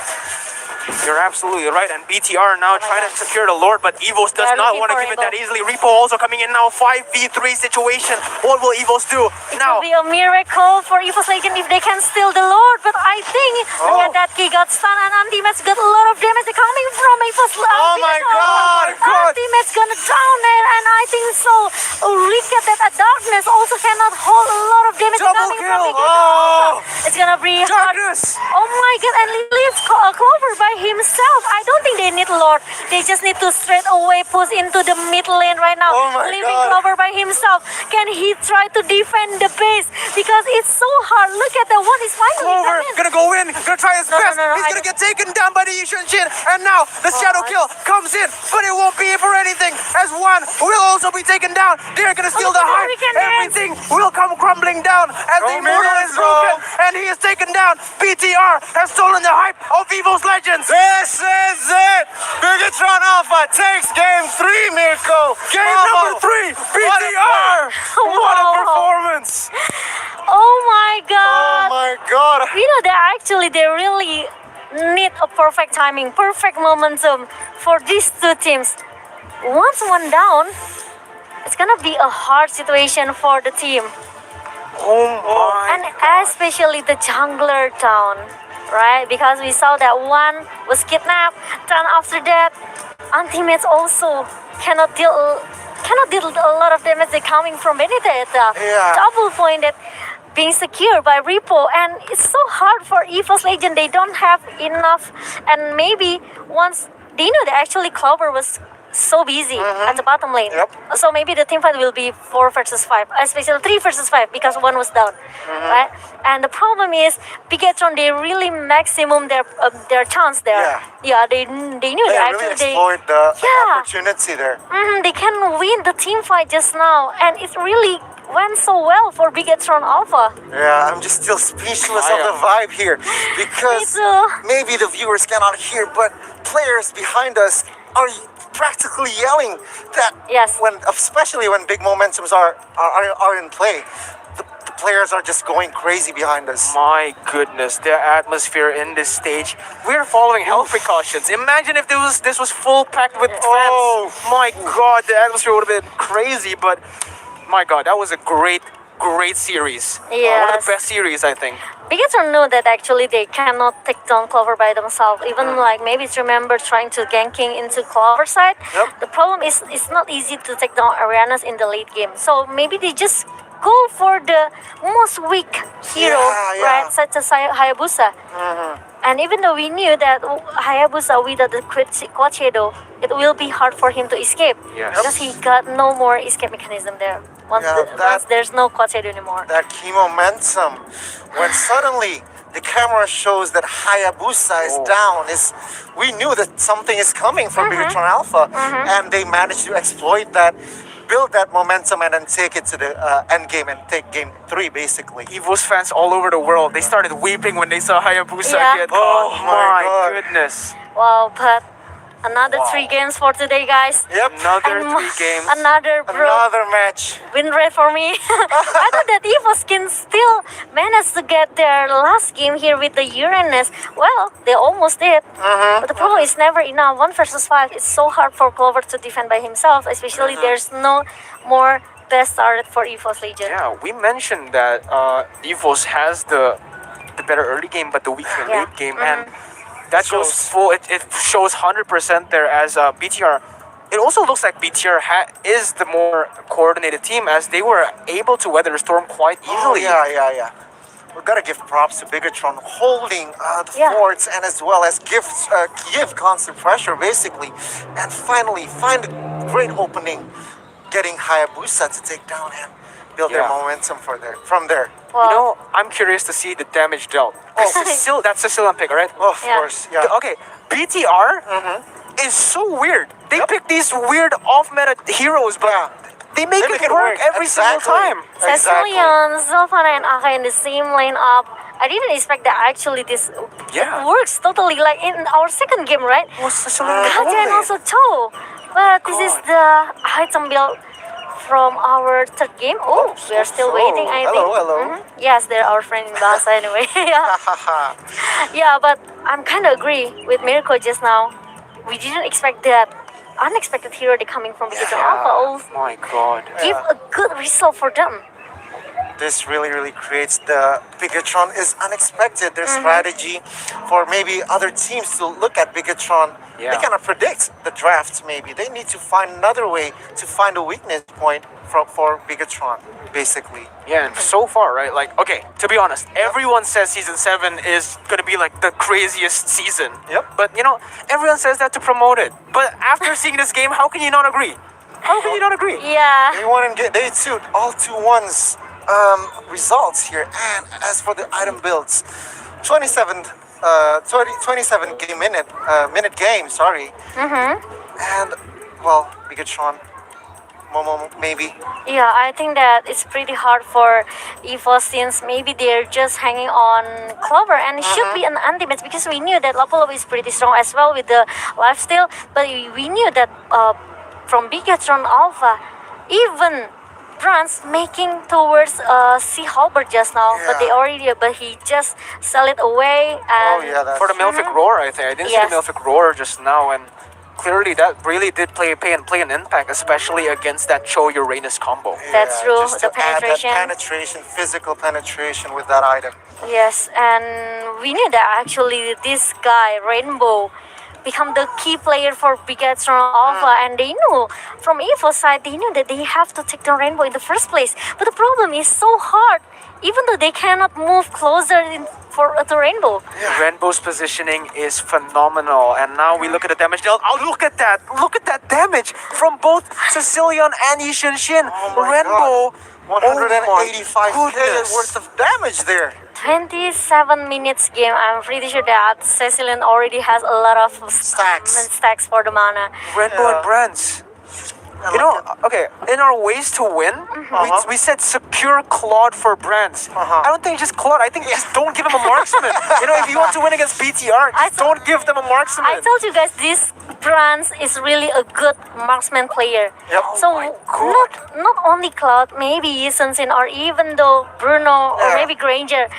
[SPEAKER 1] You're absolutely right. And BTR now trying to secure the Lord, but Evos does
[SPEAKER 2] They're
[SPEAKER 1] not
[SPEAKER 2] looking
[SPEAKER 1] want to
[SPEAKER 2] for
[SPEAKER 1] give it
[SPEAKER 2] Evo.
[SPEAKER 1] that easily. Repo also coming in now. 5v3 situation. What will Evos do
[SPEAKER 2] It
[SPEAKER 1] now?
[SPEAKER 2] will be a miracle for Evo's Legend if they can steal the Lord, but I think look at that, he got stunned and Antimate's got a lot of damage coming from Evo's Legend.
[SPEAKER 3] Oh my god, god.
[SPEAKER 2] Antimate's gonna drown it, and I think so. Recap that Darkness also cannot hold a lot of damage
[SPEAKER 3] Double
[SPEAKER 2] coming from
[SPEAKER 3] kill.
[SPEAKER 2] Dikitan.
[SPEAKER 3] Oh.
[SPEAKER 2] It's gonna be hard.
[SPEAKER 1] Darkness!
[SPEAKER 2] Oh my god, and Lily's Clover, by by himself. I don't think they need Lord. They just need to straight away push into the mid lane right now,
[SPEAKER 3] Oh my
[SPEAKER 2] leaving
[SPEAKER 3] God.
[SPEAKER 2] Clover by himself. Can he try to defend the base? Because it's so hard. Look at that one. He's finally
[SPEAKER 1] Clover
[SPEAKER 2] come in.
[SPEAKER 1] gonna go in, gonna try his
[SPEAKER 2] No,
[SPEAKER 1] best.
[SPEAKER 2] no,
[SPEAKER 1] He's
[SPEAKER 2] I
[SPEAKER 1] gonna get taken down by the Yishun Shin, and now the Shadow Kill comes in, but it won't be for anything, as one will also be taken down. They're gonna steal the
[SPEAKER 2] look at the
[SPEAKER 1] hype.
[SPEAKER 2] Hurricane Dance.
[SPEAKER 1] Everything will come crumbling down as the
[SPEAKER 3] Don't
[SPEAKER 1] Immortal
[SPEAKER 3] miss,
[SPEAKER 1] is broken, and he is taken down. BTR has stolen the hype of Evo's Legends.
[SPEAKER 3] This is it! Bigatron Alpha takes game 3, Mirko!
[SPEAKER 1] Game number 3, BTR. What a
[SPEAKER 2] Wow.
[SPEAKER 1] performance!
[SPEAKER 2] Oh my
[SPEAKER 3] Oh
[SPEAKER 2] God.
[SPEAKER 3] my god!
[SPEAKER 2] You know, they really need a perfect timing, perfect momentum for these two teams. Once one down, it's gonna be a hard situation for the team.
[SPEAKER 1] Oh my
[SPEAKER 2] And especially the jungler down, right? Because we saw that one was kidnapped. Then after that, ultimates also cannot deal a lot of damage coming from Benedetta.
[SPEAKER 3] Yeah.
[SPEAKER 2] Double pointed, being secured by Repo, and it's so hard for EVO's Legend. They don't have enough, and maybe once they knew that actually Clover was so busy at the bottom lane.
[SPEAKER 3] Yep.
[SPEAKER 2] So maybe the team fight will be 4 versus 5, especially 3 versus 5 because one was down, right? And the problem is Bigatron, they really maximum their chance there. Yeah, they knew
[SPEAKER 3] They
[SPEAKER 2] that
[SPEAKER 3] really
[SPEAKER 2] actually
[SPEAKER 3] explored the
[SPEAKER 2] Yeah.
[SPEAKER 3] opportunity there.
[SPEAKER 2] they can win the team fight just now, and it really went so well for Bigatron Alpha.
[SPEAKER 3] Yeah, I'm just still speechless
[SPEAKER 1] I
[SPEAKER 3] of the
[SPEAKER 1] am.
[SPEAKER 3] vibe here because
[SPEAKER 2] Me too.
[SPEAKER 3] maybe the viewers cannot hear, but players behind us are practically yelling that
[SPEAKER 2] Yes.
[SPEAKER 3] especially when big momentums are in play, the players are just going crazy behind us.
[SPEAKER 1] My goodness, the atmosphere in this stage. We're following health precautions. Imagine if this was full packed with fans.
[SPEAKER 3] Oh.
[SPEAKER 1] My God, the atmosphere would have been crazy. But my God, that was a great series. One of
[SPEAKER 2] Yes.
[SPEAKER 1] the best series, I think.
[SPEAKER 2] Bigatron know that actually they cannot take down Clover by themselves. Even like maybe it's remember trying to ganking into Clover side.
[SPEAKER 3] Yep.
[SPEAKER 2] The problem is it's not easy to take down Arianas in the late game. So maybe they just go for the most weak hero,
[SPEAKER 3] Yeah.
[SPEAKER 2] right? Such as Hayabusa. And even though we knew that Hayabusa without the quad shadow, it will be hard for him to escape.
[SPEAKER 1] Yes.
[SPEAKER 2] Because he got no more escape mechanism there. Once,
[SPEAKER 3] Yeah,
[SPEAKER 2] once there's no quad shadow anymore.
[SPEAKER 3] That key momentum, when suddenly the camera shows that Hayabusa is down, we knew that something is coming from Bigatron Alpha, and they managed to exploit that, build that momentum, and then take it to the end game and take game 3 basically.
[SPEAKER 1] Evo's fans all over the world, they started weeping when they saw Hayabusa
[SPEAKER 2] Yeah.
[SPEAKER 1] get
[SPEAKER 3] Oh
[SPEAKER 1] caught.
[SPEAKER 3] my God.
[SPEAKER 1] Goodness.
[SPEAKER 2] Wow, but another 3 games for today, guys.
[SPEAKER 3] Yep.
[SPEAKER 1] Another
[SPEAKER 2] And
[SPEAKER 1] 3 games.
[SPEAKER 2] Another
[SPEAKER 3] Another match.
[SPEAKER 2] win rate for me. I thought that EVOS can still manage to get their last game here with the Uranus. Well, they almost did. But the problem is never enough. 1 versus 5. It's so hard for Clover to defend by himself, especially there's no more best started for EVOS Legend.
[SPEAKER 1] Yeah, we mentioned that Evos has the better early game, but the weaker
[SPEAKER 2] Yeah.
[SPEAKER 1] late game, and that goes full. It shows 100% there as BTR. It also looks like BTR is the more coordinated team, as they were able to weather the storm quite easily.
[SPEAKER 3] Yeah. We gotta give props to Bigatron holding the
[SPEAKER 2] Yeah.
[SPEAKER 3] forts and as well as give constant pressure basically, and finally find a great opening, getting Hayabusa to take down and build their
[SPEAKER 1] Yeah.
[SPEAKER 3] momentum from there.
[SPEAKER 2] Well,
[SPEAKER 1] You know, I'm curious to see the damage dealt. Oh, that's Sicilian pick, right?
[SPEAKER 3] Oh, of
[SPEAKER 2] Yeah.
[SPEAKER 3] course, yeah.
[SPEAKER 1] Okay, BTR is so weird. They pick these weird off-meta heroes, but
[SPEAKER 3] Yeah.
[SPEAKER 1] they make
[SPEAKER 3] They
[SPEAKER 1] it work every single time.
[SPEAKER 2] Cecilion, Zolfana, and Aka in the same lane up. I didn't expect that actually this
[SPEAKER 1] Yeah.
[SPEAKER 2] it works totally like in our second game, right?
[SPEAKER 1] Was Sicilian
[SPEAKER 2] Katja and also Cho. But this is the item build from our third game. Oh, we are still waiting, I think.
[SPEAKER 3] Hello.
[SPEAKER 2] Yes, they're our friend in Bahasa anyway. Yeah. Yeah, but I'm kind of agree with Mirko just now. We didn't expect that unexpected hero coming from Bigatron Alpha. Oh,
[SPEAKER 1] My God.
[SPEAKER 2] give a good result for them.
[SPEAKER 3] this really creates the Bigatron is unexpected. Their strategy for maybe other teams to look at Bigatron,
[SPEAKER 1] Yeah.
[SPEAKER 3] they cannot predict the draft. Maybe they need to find another way to find a weakness point for Bigatron, basically.
[SPEAKER 1] Yeah, and so far, right? Like, okay, to be honest, everyone says season 7 is gonna be like the craziest season.
[SPEAKER 3] Yep.
[SPEAKER 1] But you know, everyone says that to promote it. But after seeing this game, how can you not agree? How can you not agree?
[SPEAKER 2] Yeah.
[SPEAKER 3] They want to get they suit all 2-1's results here. And as for the item builds, 27 game minute game. Sorry. And well, Bigatron, Momo maybe.
[SPEAKER 2] Yeah, I think that it's pretty hard for EVO since maybe they're just hanging on Clover and it should be an anti-match because we knew that Lapu is pretty strong as well with the lifesteal, but we knew that from Bigatron Alpha, even Bronze making towards Sea Halberd just now, but he just sell it away and
[SPEAKER 3] That's
[SPEAKER 1] For the Malefic Roar, I think. I didn't see the
[SPEAKER 2] Yes.
[SPEAKER 1] Malefic Roar just now, and clearly that really did play an impact, especially against that Cho Uranus combo.
[SPEAKER 2] That's true,
[SPEAKER 3] Just
[SPEAKER 2] the
[SPEAKER 3] to add that
[SPEAKER 2] penetration.
[SPEAKER 3] physical penetration with that item.
[SPEAKER 2] Yes, and we knew that actually this guy Rainbow become the key player for Bigatron Alpha, and they knew from EVO side they knew that they have to take the Rainbow in the first place. But the problem is so hard, even though they cannot move closer for the Rainbow.
[SPEAKER 1] Rainbow's positioning is phenomenal, and now we look at the damage dealt. Oh, look at that! Look at that damage from both Sicilian and Yishin Shin.
[SPEAKER 3] Oh my
[SPEAKER 1] Rainbow,
[SPEAKER 3] 185
[SPEAKER 1] goodness.
[SPEAKER 3] worth of damage there.
[SPEAKER 2] 27 minutes game. I'm pretty sure that Cecilian already has a lot of stacks for the mana.
[SPEAKER 1] Rainbow and Brands. You know, okay, in our ways to win, we said secure Claude for Brands. I don't think just Claude, I think just don't give him a marksman. You know, if you want to win against BTR, just don't give them a marksman.
[SPEAKER 2] I told you guys this Bronze is really a good marksman player.
[SPEAKER 3] Yep.
[SPEAKER 2] So not only Cloud, maybe Yisensin or even though Bruno or maybe Granger,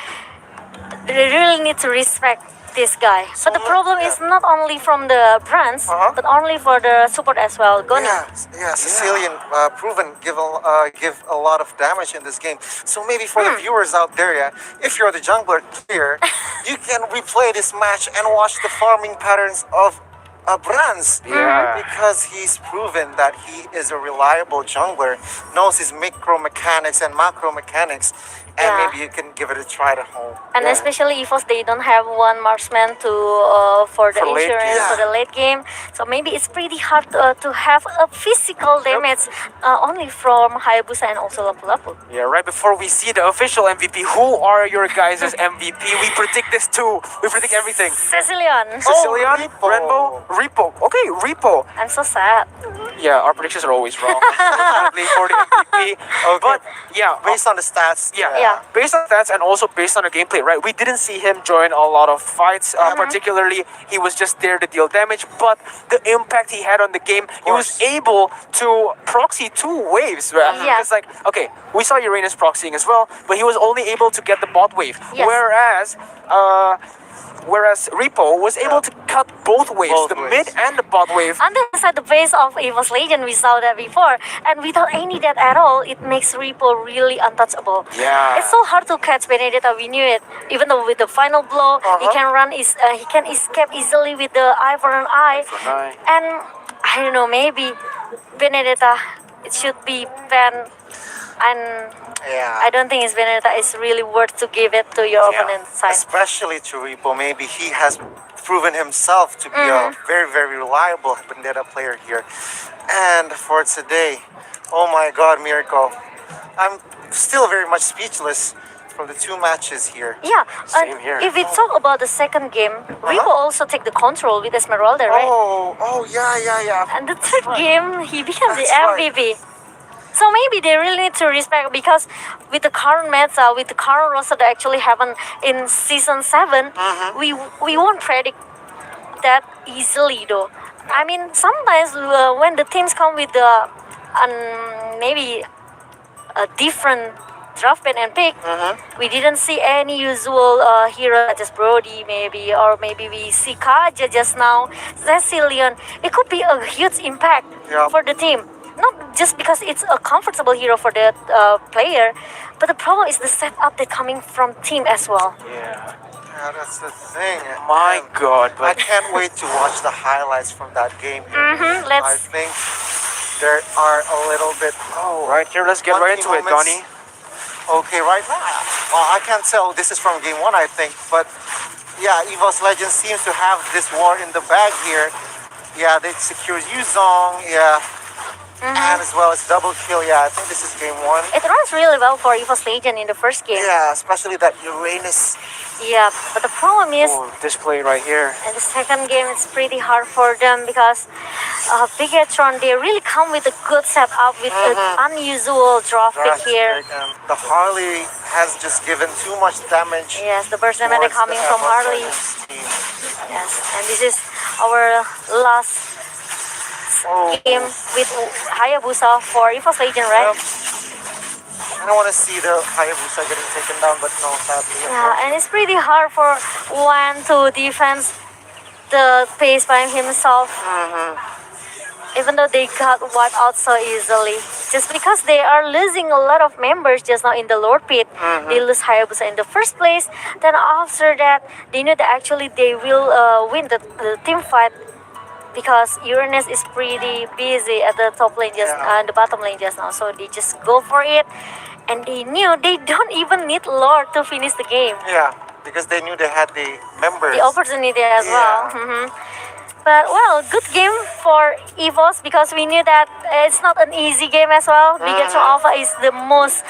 [SPEAKER 2] they really need to respect this guy. But the problem is not only from the Bronze, but only for the support as well. Goni.
[SPEAKER 3] Sicilian proven give a lot of damage in this game. So maybe for the viewers out there, if you're the jungler player, you can replay this match and watch the farming patterns of Brands. Because he's proven that he is a reliable jungler, knows his micro mechanics and macro mechanics, and maybe you can give it a try at home.
[SPEAKER 2] And especially EVOS, they don't have one marksman to for the insurance for the late game. So maybe it's pretty hard to have a physical damage only from Hayabusa and also Lapu Lapu.
[SPEAKER 1] Yeah, right before we see the official MVP, who are your guys' MVP? We predict this too. We predict everything.
[SPEAKER 2] Cecilian.
[SPEAKER 1] Sicilian,
[SPEAKER 3] Repo.
[SPEAKER 1] Rainbow, Repo. Okay, Repo.
[SPEAKER 2] I'm so sad.
[SPEAKER 1] Yeah, our predictions are always wrong. Unfortunately for the MVP. But yeah,
[SPEAKER 3] Based on the stats.
[SPEAKER 2] Yeah.
[SPEAKER 1] based on stats and also based on the gameplay, right? We didn't see him join a lot of fights. Particularly, he was just there to deal damage. But the impact he had on the game, he was able to proxy 2 waves. Right?
[SPEAKER 2] Yeah.
[SPEAKER 1] Because like, okay, we saw Uranus proxying as well, but he was only able to get the bot wave.
[SPEAKER 2] Yes.
[SPEAKER 1] Whereas Repo was able to cut both waves,
[SPEAKER 3] Both
[SPEAKER 1] the
[SPEAKER 3] waves.
[SPEAKER 1] mid and the bot wave.
[SPEAKER 2] And inside the base of EVOS Legend, we saw that before. And without any that at all, it makes Repo really untouchable.
[SPEAKER 1] Yeah.
[SPEAKER 2] It's so hard to catch Benedetta, we knew it. Even though with the final blow, he can escape easily with the eye for an eye. And I don't know, maybe Benedetta, it should be banned. And I don't think Benedetta is really worth to give it to your opponent's side.
[SPEAKER 3] Especially to Repo, maybe he has proven himself to be a very, very reliable Vendetta player here. And for today, oh my god, Miracle. I'm still very much speechless from the 2 matches here.
[SPEAKER 2] Yeah,
[SPEAKER 1] Same here.
[SPEAKER 2] if we talk about the second game, Repo also take the control with Esmeralda, right?
[SPEAKER 3] Yeah.
[SPEAKER 2] And the third game, he became the
[SPEAKER 3] That's right.
[SPEAKER 2] MVP. So maybe they really need to respect because with the current meta, with the current roster that actually happened in season 7, we won't predict that easily though. I mean, sometimes when the teams come with the maybe a different draft pen and pick, we didn't see any usual hero such as Brody maybe, or maybe we see Kaja just now, Cecilian. It could be a huge impact for the team. not just because it's a comfortable hero for the player, but the problem is the setup that coming from team as well.
[SPEAKER 1] Yeah.
[SPEAKER 3] Yeah, that's the thing.
[SPEAKER 1] My God,
[SPEAKER 3] I
[SPEAKER 1] but
[SPEAKER 3] can't wait to watch the highlights from that game here. I
[SPEAKER 2] Let's.
[SPEAKER 3] think there are a little bit. Oh,
[SPEAKER 1] right here, let's get right
[SPEAKER 3] funky
[SPEAKER 1] into it,
[SPEAKER 3] moments.
[SPEAKER 1] Donnie.
[SPEAKER 3] Okay, right now, well, I can't tell. This is from game one, I think, but yeah, EVOS Legends seems to have this war in the bag here. Yeah, they secured Yuzong, yeah, and as well as double kill. Yeah, I think this is game one.
[SPEAKER 2] It runs really well for EVOS Legend in the first game.
[SPEAKER 3] Yeah, especially that Uranus.
[SPEAKER 2] Yeah, but the problem is
[SPEAKER 1] Oh, this play right here.
[SPEAKER 2] in the second game it's pretty hard for them because Bigatron, they really come with a good setup with an unusual draw pick here.
[SPEAKER 3] And the Harley has just given too much damage.
[SPEAKER 2] Yes, the burst damage
[SPEAKER 3] towards
[SPEAKER 2] coming
[SPEAKER 3] the
[SPEAKER 2] from
[SPEAKER 3] EVOS
[SPEAKER 2] Harley.
[SPEAKER 3] Legends team.
[SPEAKER 2] Yes, and this is our last
[SPEAKER 3] Oh,
[SPEAKER 2] game with Hayabusa for EVOS Legend, right?
[SPEAKER 3] I don't want to see the Hayabusa getting taken down, but no, sadly.
[SPEAKER 2] Yeah, and it's pretty hard for one to defend the pace by himself. Even though they got wiped out so easily. Just because they are losing a lot of members just now in the Lord Pit. They lose Hayabusa in the first place. Then after that, they know that actually they will win the team fight because Uranus is pretty busy at the top lane just the bottom lane just now. So they just go for it. And they knew they don't even need Lord to finish the game.
[SPEAKER 3] Yeah, because they knew they had the members.
[SPEAKER 2] The opportunity as well. But well, good game for EVOS because we knew that it's not an easy game as well. Bigatron Alpha is the most,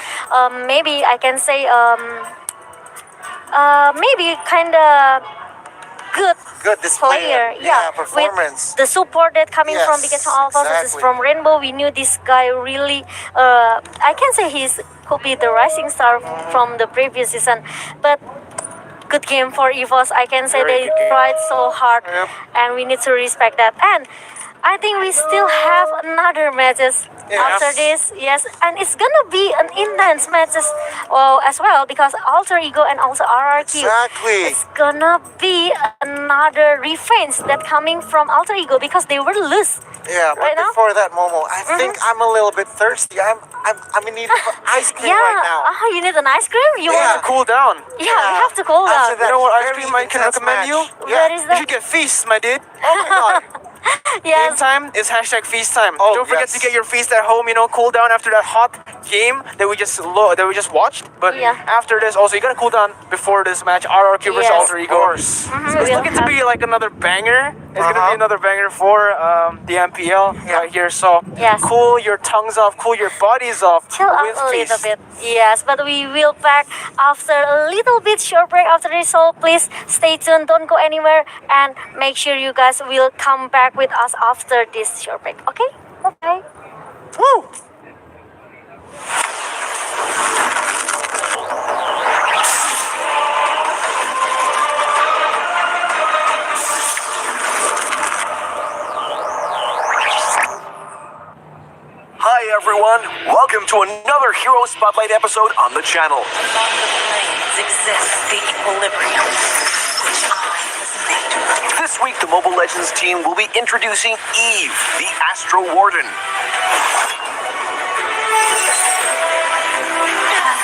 [SPEAKER 2] maybe I can say, maybe kind of good
[SPEAKER 3] display.
[SPEAKER 2] player.
[SPEAKER 3] Yeah, performance.
[SPEAKER 2] With the support that coming from
[SPEAKER 3] Yes,
[SPEAKER 2] Bigatron Alpha versus
[SPEAKER 3] exactly.
[SPEAKER 2] from Rainbow, we knew this guy really, I can say could be the rising star from the previous season. But good game for EVOS. I can say
[SPEAKER 1] Very
[SPEAKER 2] they
[SPEAKER 1] good game.
[SPEAKER 2] tried so hard,
[SPEAKER 3] Yep.
[SPEAKER 2] and we need to respect that. And I think we still have another matches after this. Yes, and it's gonna be an intense matches as well because Alter Ego and also RRQ.
[SPEAKER 3] Exactly.
[SPEAKER 2] It's gonna be another revenge that coming from Alter Ego because they were loose.
[SPEAKER 3] Yeah, but
[SPEAKER 2] Right now?
[SPEAKER 3] before that, Momo, I think I'm a little bit thirsty. I'm in need of ice cream
[SPEAKER 2] Yeah,
[SPEAKER 3] right now.
[SPEAKER 2] you need an ice cream. You
[SPEAKER 3] Yeah.
[SPEAKER 2] want?
[SPEAKER 1] Cool down.
[SPEAKER 2] Yeah, you have to cool
[SPEAKER 3] After
[SPEAKER 2] down.
[SPEAKER 3] that
[SPEAKER 1] You know what ice
[SPEAKER 3] very
[SPEAKER 1] cream I can
[SPEAKER 3] intense
[SPEAKER 1] recommend you?
[SPEAKER 3] match.
[SPEAKER 2] Where is
[SPEAKER 1] You
[SPEAKER 2] that?
[SPEAKER 1] should get Feast, my dude.
[SPEAKER 3] Oh my god.
[SPEAKER 1] Game
[SPEAKER 2] Yes.
[SPEAKER 1] time is hashtag feast time.
[SPEAKER 3] Oh,
[SPEAKER 1] Don't forget
[SPEAKER 3] yes.
[SPEAKER 1] to get your feast at home. Cool down after that hot game that we just watched. But
[SPEAKER 2] Yeah.
[SPEAKER 1] after this, also you gotta cool down before this match. RRQ versus
[SPEAKER 2] Yes.
[SPEAKER 1] Alter Ego.
[SPEAKER 3] course.
[SPEAKER 1] It's
[SPEAKER 2] we'll
[SPEAKER 1] looking to
[SPEAKER 2] have-
[SPEAKER 1] be like another banger. It's gonna be another banger for the MPL right here. So
[SPEAKER 2] Yes.
[SPEAKER 1] cool your tongues off, cool your bodies off
[SPEAKER 2] Chill out
[SPEAKER 1] with
[SPEAKER 2] a little
[SPEAKER 1] feast.
[SPEAKER 2] bit. Yes, but we will back after a little bit short break after this. So please stay tuned. Don't go anywhere, and make sure you guys will come back with us after this short break. Okay? Bye.
[SPEAKER 1] Woo!
[SPEAKER 4] Hi everyone, welcome to another Hero Spotlight episode on the channel.
[SPEAKER 5] Among the planes exists the equilibrium, which I was made.
[SPEAKER 4] This week the Mobile Legends team will be introducing Eve, the Astro Warden.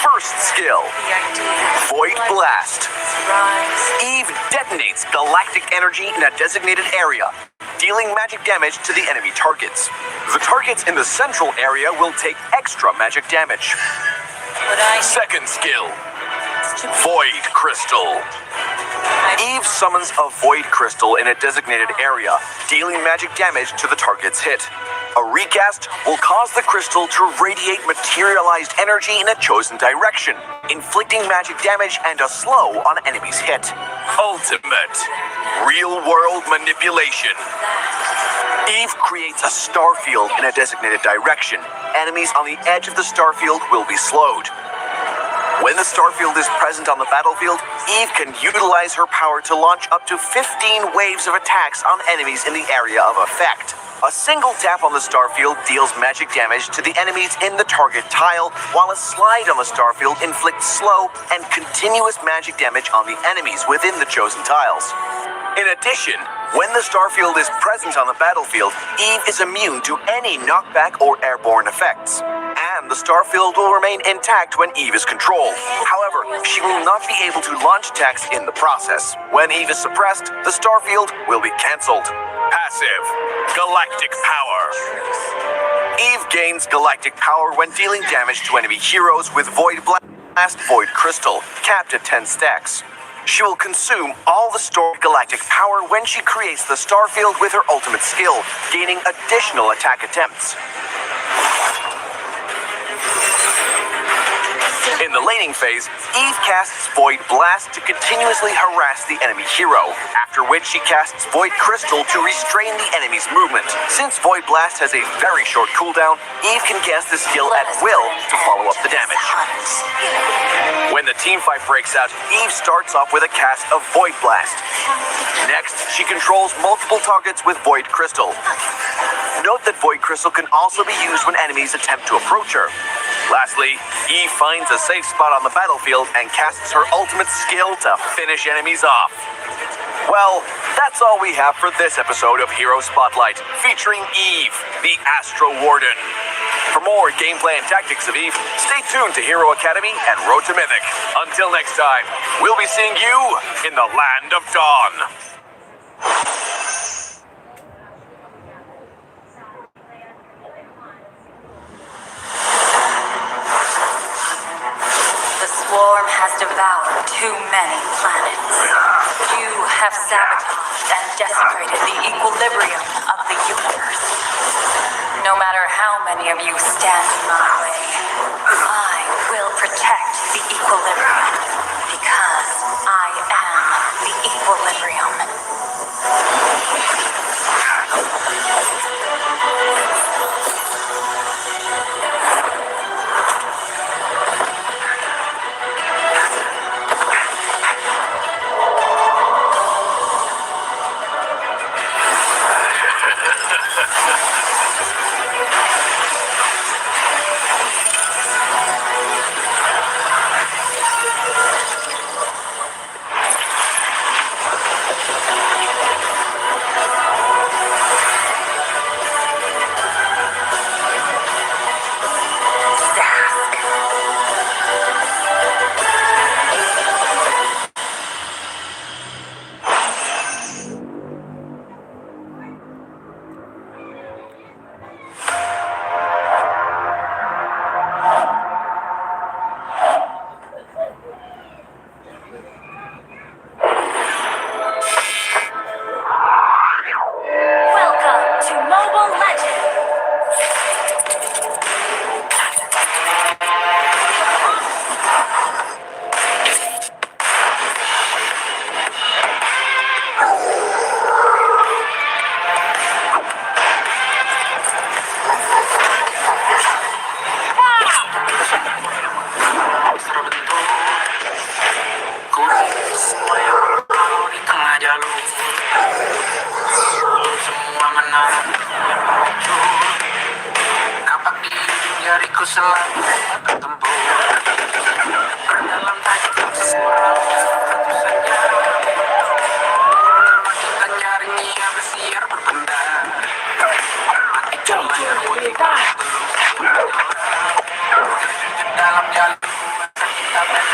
[SPEAKER 4] First skill,
[SPEAKER 5] The idea
[SPEAKER 4] Void Blast.
[SPEAKER 5] rise.
[SPEAKER 4] Eve detonates galactic energy in a designated area, dealing magic damage to the enemy targets. The targets in the central area will take extra magic damage.
[SPEAKER 5] What I
[SPEAKER 4] Second skill,
[SPEAKER 5] need to
[SPEAKER 4] Void Crystal. Eve summons a Void Crystal in a designated area, dealing magic damage to the target's hit. A recast will cause the crystal to radiate materialized energy in a chosen direction, inflicting magic damage and a slow on enemies' hit. Ultimate real-world manipulation. Eve creates a star field in a designated direction. Enemies on the edge of the star field will be slowed. When the star field is present on the battlefield, Eve can utilize her power to launch up to 15 waves of attacks on enemies in the area of effect. A single tap on the star field deals magic damage to the enemies in the target tile, while a slide on the star field inflicts slow and continuous magic damage on the enemies within the chosen tiles. In addition, When the Starfield is present on the battlefield, Eve is immune to any knockback or airborne effects. And the Starfield will remain intact when Eve is controlled. However, she will not be able to launch attacks in the process. When Eve is suppressed, the Starfield will be cancelled. Passive. Galactic Power. Eve gains galactic power when dealing damage to enemy heroes with Void Blast Void Crystal, capped at 10 stacks. She will consume all the stored galactic power when she creates the Starfield with her ultimate skill, gaining additional attack attempts. In the laning phase, Eve casts Void Blast to continuously harass the enemy hero, after which she casts Void Crystal to restrain the enemy's movement. Since Void Blast has a very short cooldown, Eve can cast the skill at will to follow up the damage. When the teamfight breaks out, Eve starts off with a cast of Void Blast. Next, she controls multiple targets with Void Crystal. Note that Void Crystal can also be used when enemies attempt to approach her. Lastly, Eve finds a safe spot on the battlefield and casts her ultimate skill to finish enemies off. Well, that's all we have for this episode of Hero Spotlight, featuring Eve, the Astro Warden. For more gameplay and tactics of Eve, stay tuned to Hero Academy and Road to Mythic. Until next time, we'll be seeing you in the Land of Dawn.
[SPEAKER 5] The swarm has devoured too many planets. You have sabotaged and desecrated the equilibrium of the universe. No matter how many of you stand in my way, I will protect the equilibrium because I am the equilibrium.
[SPEAKER 6] selalu bertempur dalam tajam seorang tentu saja kita nyarinya bersiar berpendar mati jalan bunyi dalam jalan kuasa kita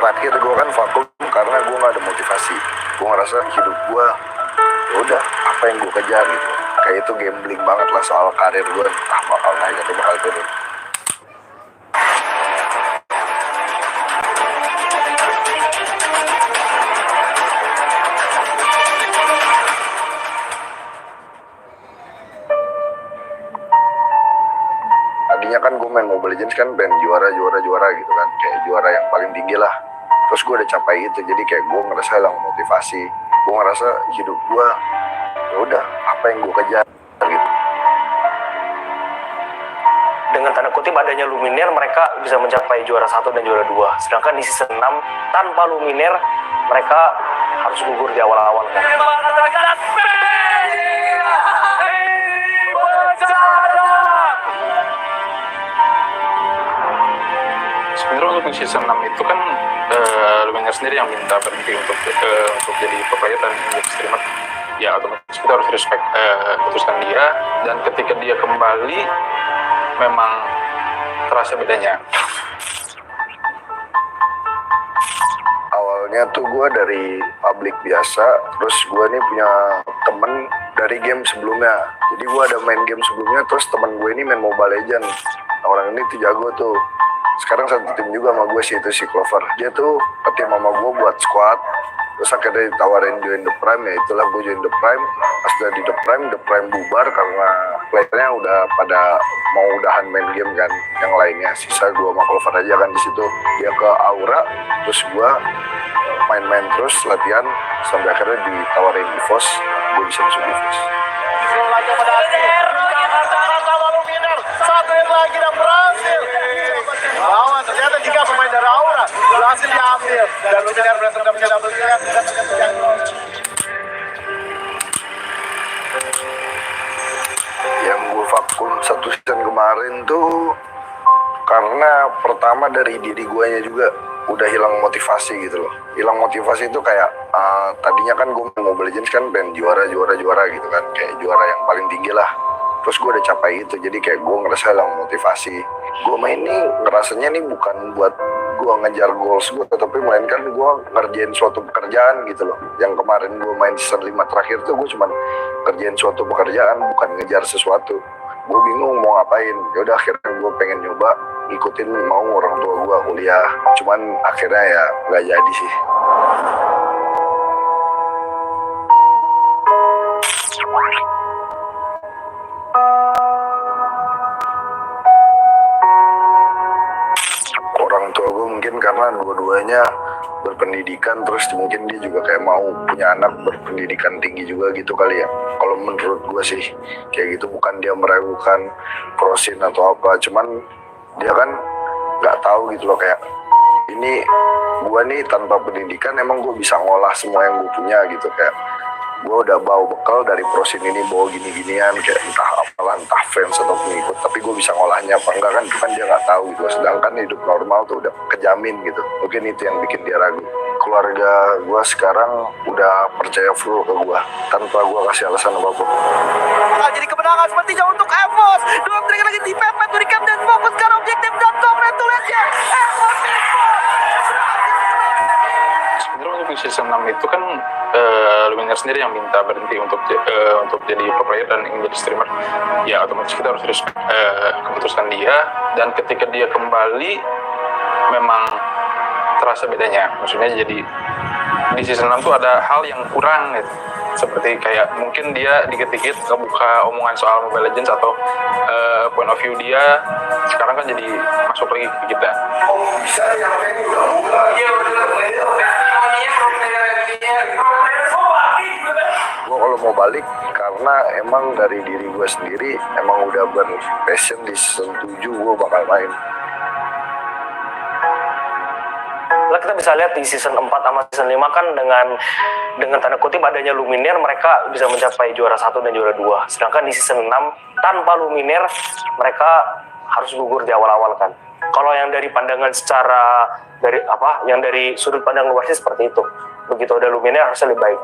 [SPEAKER 7] terakhir gue kan vakum karena gue nggak ada motivasi. Gue ngerasa hidup gue ya udah apa yang gue kejar gitu. Kayak itu gambling banget lah soal karir gue, entah bakal naik atau bakal turun. Tadinya kan gue main Mobile Legends kan pengen juara gitu kan, kayak juara yang paling tinggi lah. Terus gue udah capai itu, jadi kayak gue ngerasa hilang motivasi. Gue ngerasa hidup gue ya udah apa yang gue kejar gitu.
[SPEAKER 8] Dengan tanda kutip adanya Luminaire, mereka bisa mencapai juara 1 dan juara 2. Sedangkan di season 6 tanpa Luminaire, mereka harus gugur di awal-awal kan.
[SPEAKER 9] Sebenarnya untuk di season 6 itu kan Luminaire sendiri yang minta berhenti untuk jadi pro player dan menjadi streamer. Ya otomatis kita harus respect putuskan dia, dan ketika dia kembali memang terasa bedanya.
[SPEAKER 7] Awalnya tuh gue dari publik biasa, terus gue nih punya temen dari game sebelumnya. Jadi gue ada main game sebelumnya, terus temen gue ini main Mobile Legends. Nah, orang ini tuh jago tuh. Sekarang satu tim juga sama gue sih, itu si Clover. Dia tuh tim sama gue buat squad. Terus akhirnya ditawarin join The Prime, ya itulah gue join The Prime. Pas udah di The Prime bubar karena playernya udah pada mau udahan main game kan. Yang lainnya sisa gue sama Clover aja kan di situ. Dia ke Aura, terus gue main-main terus latihan sampai akhirnya ditawarin EVOS. Gue bisa masuk EVOS.
[SPEAKER 3] Satu yang lagi dan berhasil. Lawan ternyata 3 pemain dari Aura berhasil diambil dan Luminaire berhasil double kill.
[SPEAKER 7] Yang gue vakum satu season kemarin tuh karena pertama dari diri guanya juga udah hilang motivasi gitu loh. Hilang motivasi itu kayak tadinya kan gue main Mobile Legends kan pengen juara gitu kan, kayak juara yang paling tinggi lah. Terus gue udah capai itu, jadi kayak gue ngerasa hilang motivasi. Gue main ini ngerasanya nih bukan buat gue ngejar goals gue, tapi melainkan gue ngerjain suatu pekerjaan gitu loh. Yang kemarin gue main season 5 terakhir tuh gue cuman ngerjain suatu pekerjaan, bukan ngejar sesuatu. Gue bingung mau ngapain. Yaudah akhirnya gue pengen nyoba ngikutin mau orang tua gue kuliah. Cuman akhirnya ya nggak jadi sih. Orang tua gue mungkin karena dua-duanya berpendidikan, terus mungkin dia juga kayak mau punya anak berpendidikan tinggi juga gitu kali ya. Kalau menurut gue sih kayak gitu, bukan dia meragukan prosin atau apa, cuman dia kan nggak tahu gitu loh, kayak ini gue nih tanpa pendidikan emang gue bisa ngolah semua yang gue punya gitu. Kayak gue udah bawa bekal dari prosin ini, bawa gini-ginian kayak entah apalah, entah fans atau pengikut, tapi gue bisa ngolahnya apa enggak kan, itu kan dia nggak tahu gitu. Sedangkan hidup normal tuh udah kejamin gitu. Mungkin itu yang bikin dia ragu. Keluarga gue sekarang udah percaya full ke gue tanpa gue kasih alasan apapun.
[SPEAKER 1] Jadi kemenangan sepertinya untuk EVOS. 2 trik lagi dipepet, recap dan fokus ke objektif, dan congratulations EVOS.
[SPEAKER 9] Sebenarnya untuk season 6 itu kan Luminaire sendiri yang minta berhenti untuk jadi pro player dan ingin jadi streamer. Ya otomatis kita harus respect keputusan dia, dan ketika dia kembali memang terasa bedanya. Maksudnya jadi di season 6 tuh ada hal yang kurang gitu. Seperti kayak mungkin dia dikit-dikit kebuka omongan soal Mobile Legends atau point of view dia sekarang kan jadi masuk lagi ke kita.
[SPEAKER 7] Gue kalau mau balik karena emang dari diri gue sendiri emang udah berpassion di season 7 gue bakal main.
[SPEAKER 8] Lah kita bisa lihat di season 4 sama season 5 kan dengan tanda kutip adanya Luminaire, mereka bisa mencapai juara 1 dan juara 2. Sedangkan di season 6 tanpa Luminaire, mereka harus gugur di awal-awal kan. Kalau yang dari pandangan yang dari sudut pandang luar sih seperti itu. Begitu ada Luminaire harusnya lebih baik.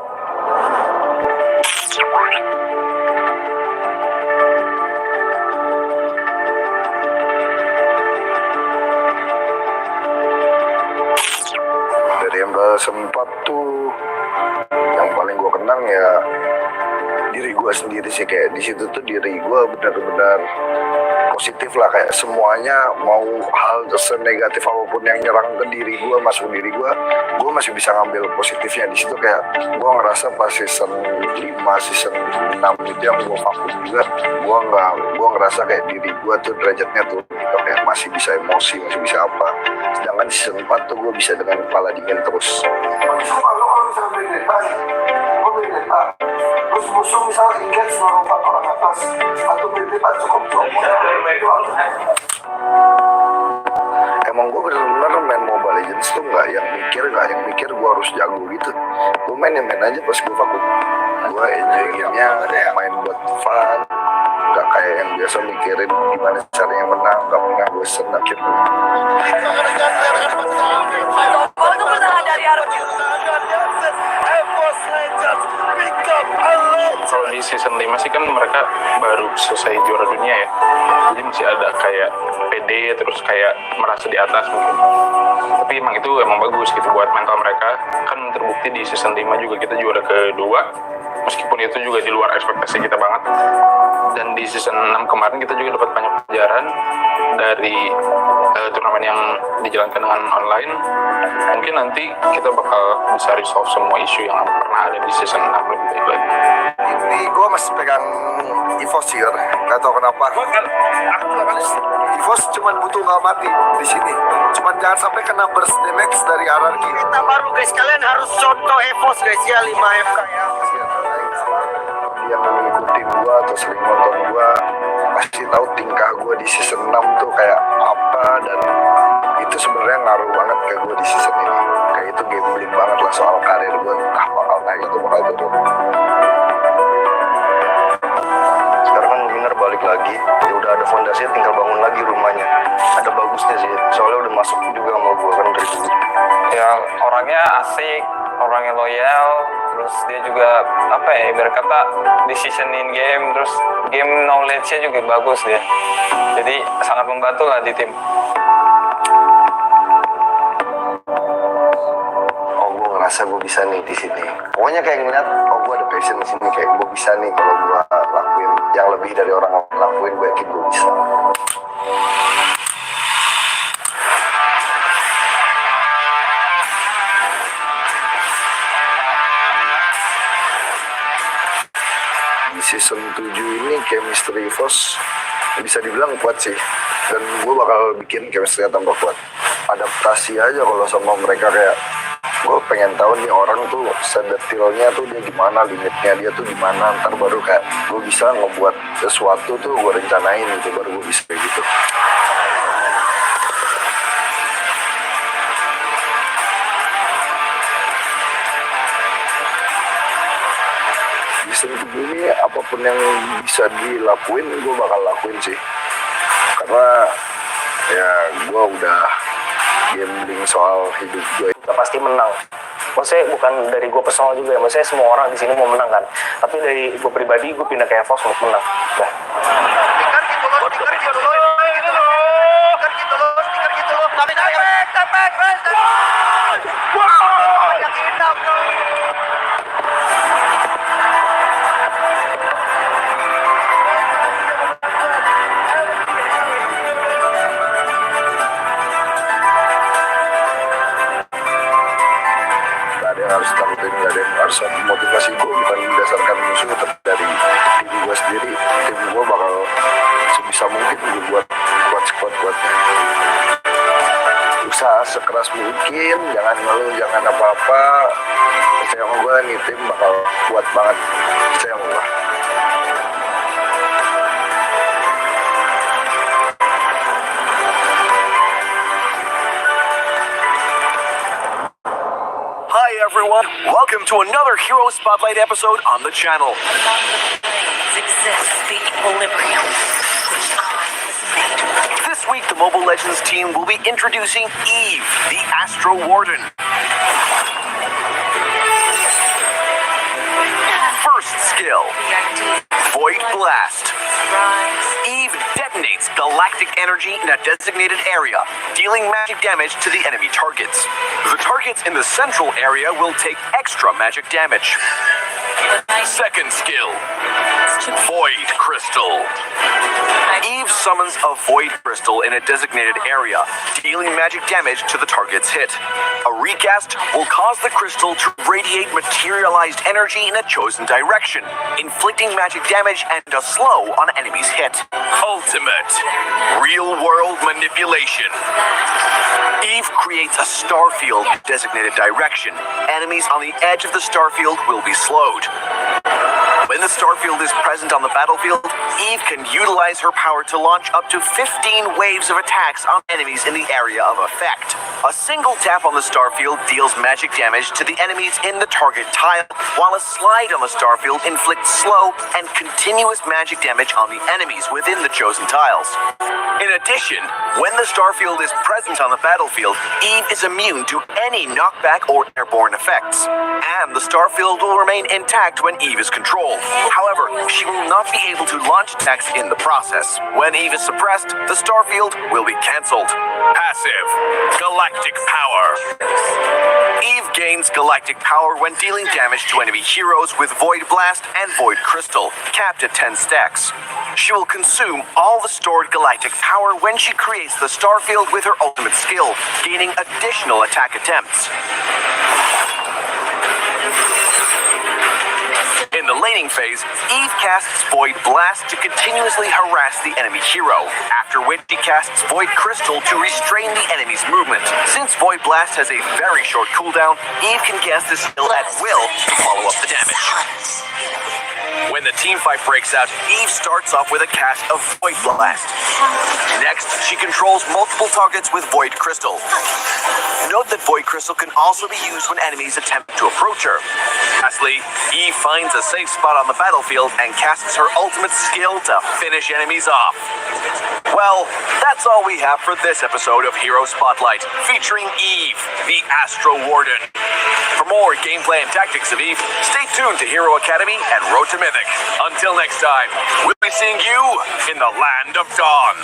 [SPEAKER 7] dari MPL 4 tuh yang paling gue kenang ya diri gue sendiri sih. Kayak di situ tuh diri gue benar-benar positif lah, kayak semuanya mau hal senegatif apapun yang nyerang ke diri gue, masuk diri gue masih bisa ngambil positifnya di situ. Kayak gue ngerasa pas season 5, season 6 itu yang gue vakum juga, gue ngerasa kayak diri gue tuh derajatnya tuh gitu, kayak masih bisa emosi, masih bisa apa. Sedangkan di season 4 tuh gue bisa dengan kepala dingin terus. Kalau bisa terus musuh misalnya engage 4 orang atas atau berdebat cukup emang gue bener-bener main Mobile Legends tuh nggak yang mikir gue harus jago gitu. Gue main aja pas gue vakum. Gue enjoy gamenya, main buat fun, nggak kayak yang biasa mikirin gimana caranya menang. Nggak pernah gue senang gitu.
[SPEAKER 9] Kalau di season 5 sih kan mereka baru selesai juara dunia ya, jadi masih ada kayak pede terus kayak merasa di atas mungkin. Tapi emang itu emang bagus gitu buat mental mereka. Kan terbukti di season 5 juga kita juara kedua, meskipun itu juga di luar ekspektasi kita banget. Dan di season 6 kemarin kita juga dapat banyak pelajaran dari turnamen yang dijalankan dengan online. Mungkin nanti kita bakal bisa resolve semua isu yang pernah ada di season 6 lebih baik lagi.
[SPEAKER 7] Ini gue masih pegang EVOS sih, nggak tahu kenapa. EVOS cuma butuh nggak mati di sini. Cuman jangan sampai kena burst damage dari RRQ.
[SPEAKER 1] Kita baru guys, kalian harus contoh EVOS guys ya, 5FK ya.
[SPEAKER 7] Yang ngikutin gue atau sering nonton gue pasti tahu tingkah gue di season 6 tuh kayak apa, dan itu sebenarnya ngaruh banget ke gue di season ini. Kayak itu gambling banget lah soal karir gue, entah bakal naik atau bakal turun. Sekarang kan Luminar balik lagi, ya udah ada fondasi, tinggal bangun lagi rumahnya. Ada bagusnya sih, soalnya udah masuk juga sama gue kan dari dulu.
[SPEAKER 10] Ya orangnya asik, orangnya loyal, terus dia juga apa ya, ibarat kata decisionin game, terus game knowledge-nya juga bagus dia. Jadi sangat membantu lah di tim.
[SPEAKER 7] Oh, gue ngerasa gue bisa nih di sini. Pokoknya kayak ngeliat, oh gue ada passion di sini, kayak gue bisa nih kalau gue lakuin yang lebih dari orang lakuin, gue yakin gue bisa. Season 7 ini chemistry EVOS bisa dibilang kuat sih, dan gue bakal bikin chemistry tambah kuat. Adaptasi aja kalau sama mereka, kayak gue pengen tahu nih orang tuh sedetilnya tuh dia gimana, limitnya dia tuh gimana, ntar baru kayak gue bisa ngebuat sesuatu tuh gue rencanain gitu, baru gue bisa kayak gitu. Ini apapun yang bisa dilakuin gue bakal lakuin sih, karena ya gue udah gambling soal hidup gue.
[SPEAKER 8] Kita pasti menang. Maksudnya bukan dari gue personal juga ya, maksudnya semua orang di sini mau menang kan. Tapi dari gue pribadi, gue pindah ke EVOS untuk menang. Dah.
[SPEAKER 7] Harus takutin, gak ada yang harus motivasi gue, bukan berdasarkan musuh, tapi dari diri gue sendiri. Tim gue bakal sebisa mungkin gue buat sekuat-kuatnya. Usaha sekeras mungkin, jangan ngeluh, jangan apa-apa. Percaya sama gue nih, tim bakal kuat banget. Percaya sama gue.
[SPEAKER 4] Hi everyone, welcome to another Hero Spotlight episode on the channel.
[SPEAKER 5] Among the planes exists the equilibrium, which I was made for.
[SPEAKER 4] This week the Mobile Legends team will be introducing Eve, the Astro Warden. First skill,
[SPEAKER 5] The idea
[SPEAKER 4] Void Blast. Eve detonates galactic energy in a designated area, dealing magic damage to the enemy targets. The targets in the central area will take extra magic damage. Second skill, Void Crystal. Eve summons a Void Crystal in a designated area, dealing magic damage to the target's hit. A recast will cause the crystal to radiate materialized energy in a chosen direction, inflicting magic damage and a slow on enemy's hit. Ultimate real-world manipulation. Eve creates a star field in a designated direction. Enemies on the edge of the star field will be slowed. When the star field is present on the battlefield, Eve can utilize her power to launch up to 15 waves of attacks on enemies in the area of effect. A single tap on the star field deals magic damage to the enemies in the target tile, while a slide on the star field inflicts slow and continuous magic damage on the enemies within the chosen tiles. In addition, when the star field is present on the battlefield, Eve is immune to any knockback or airborne effects, and the star field will remain intact when Eve is controlled. However, she will not be able to launch attacks in the process. When Eve is suppressed, the star field will be cancelled. Passive Galactic Power. Eve gains galactic power when dealing damage to enemy heroes with Void Blast and Void Crystal, capped at 10 stacks. She will consume all the stored galactic power when she creates the star field with her ultimate skill, gaining additional attack attempts. In the laning phase, Eve casts Void Blast to continuously harass the enemy hero, after which she casts Void Crystal to restrain the enemy's movement. Since Void Blast has a very short cooldown, Eve can cast this skill at will to follow up the damage. When the team fight breaks out, Eve starts off with a cast of Void Blast. Next, she controls multiple targets with Void Crystal. Note that Void Crystal can also be used when enemies attempt to approach her. Lastly, Eve finds a safe spot on the battlefield and casts her ultimate skill to finish enemies off. Well, that's all we have for this episode of Hero Spotlight, featuring Eve, the Astro Warden. For more gameplay and tactics of Eve, stay tuned to Hero Academy and Road to Mythic. Until next time, we'll be seeing you in the Land of Dawn.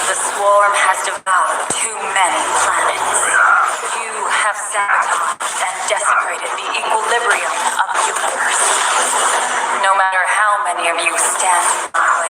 [SPEAKER 5] The swarm has devoured too many planets. You have sabotaged and desecrated the equilibrium of the universe. No matter how many of you stand in my way.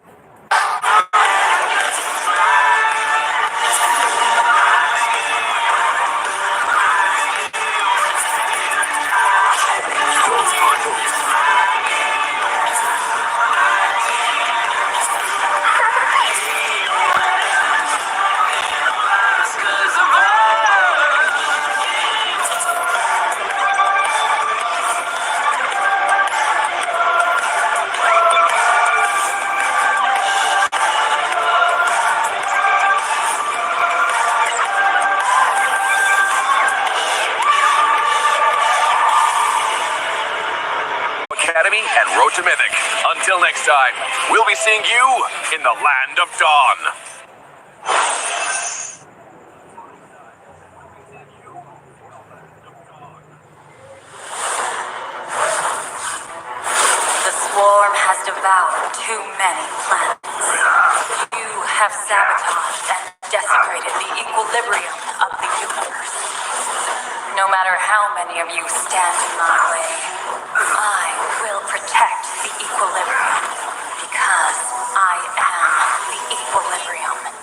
[SPEAKER 4] Academy and Road to Mythic. Until next time, we'll be seeing you in the Land of Dawn.
[SPEAKER 5] The swarm has devoured too many planets. You have sabotaged and desecrated the equilibrium of the universe. No matter how many of you stand in my way, I will protect the equilibrium because I am the equilibrium.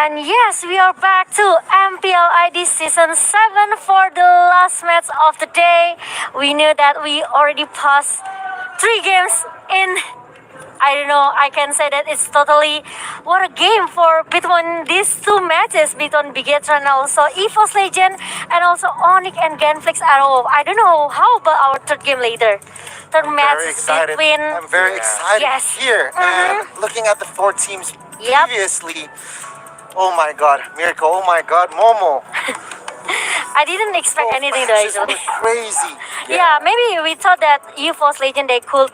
[SPEAKER 2] And yes, we are back to MPL-ID Season 7 for the last match of the day. We knew that we already passed 3 games in. I don't know, I can say that it's totally what a game for between these 2 matches between Dikitan and also EVO's Legend and also Onyx and Genflix Arrow. I don't know, how about our third game later? Third match
[SPEAKER 3] Very excited.
[SPEAKER 2] between.
[SPEAKER 3] I'm very excited
[SPEAKER 2] Yes.
[SPEAKER 3] here. And looking at the 4 teams
[SPEAKER 2] Yep.
[SPEAKER 3] previously, oh my god, Miracle, oh my god, Momo.
[SPEAKER 2] I didn't expect anything though,
[SPEAKER 3] Matches
[SPEAKER 2] actually.
[SPEAKER 3] were crazy.
[SPEAKER 2] Yeah, maybe we thought that EVO's Legend they could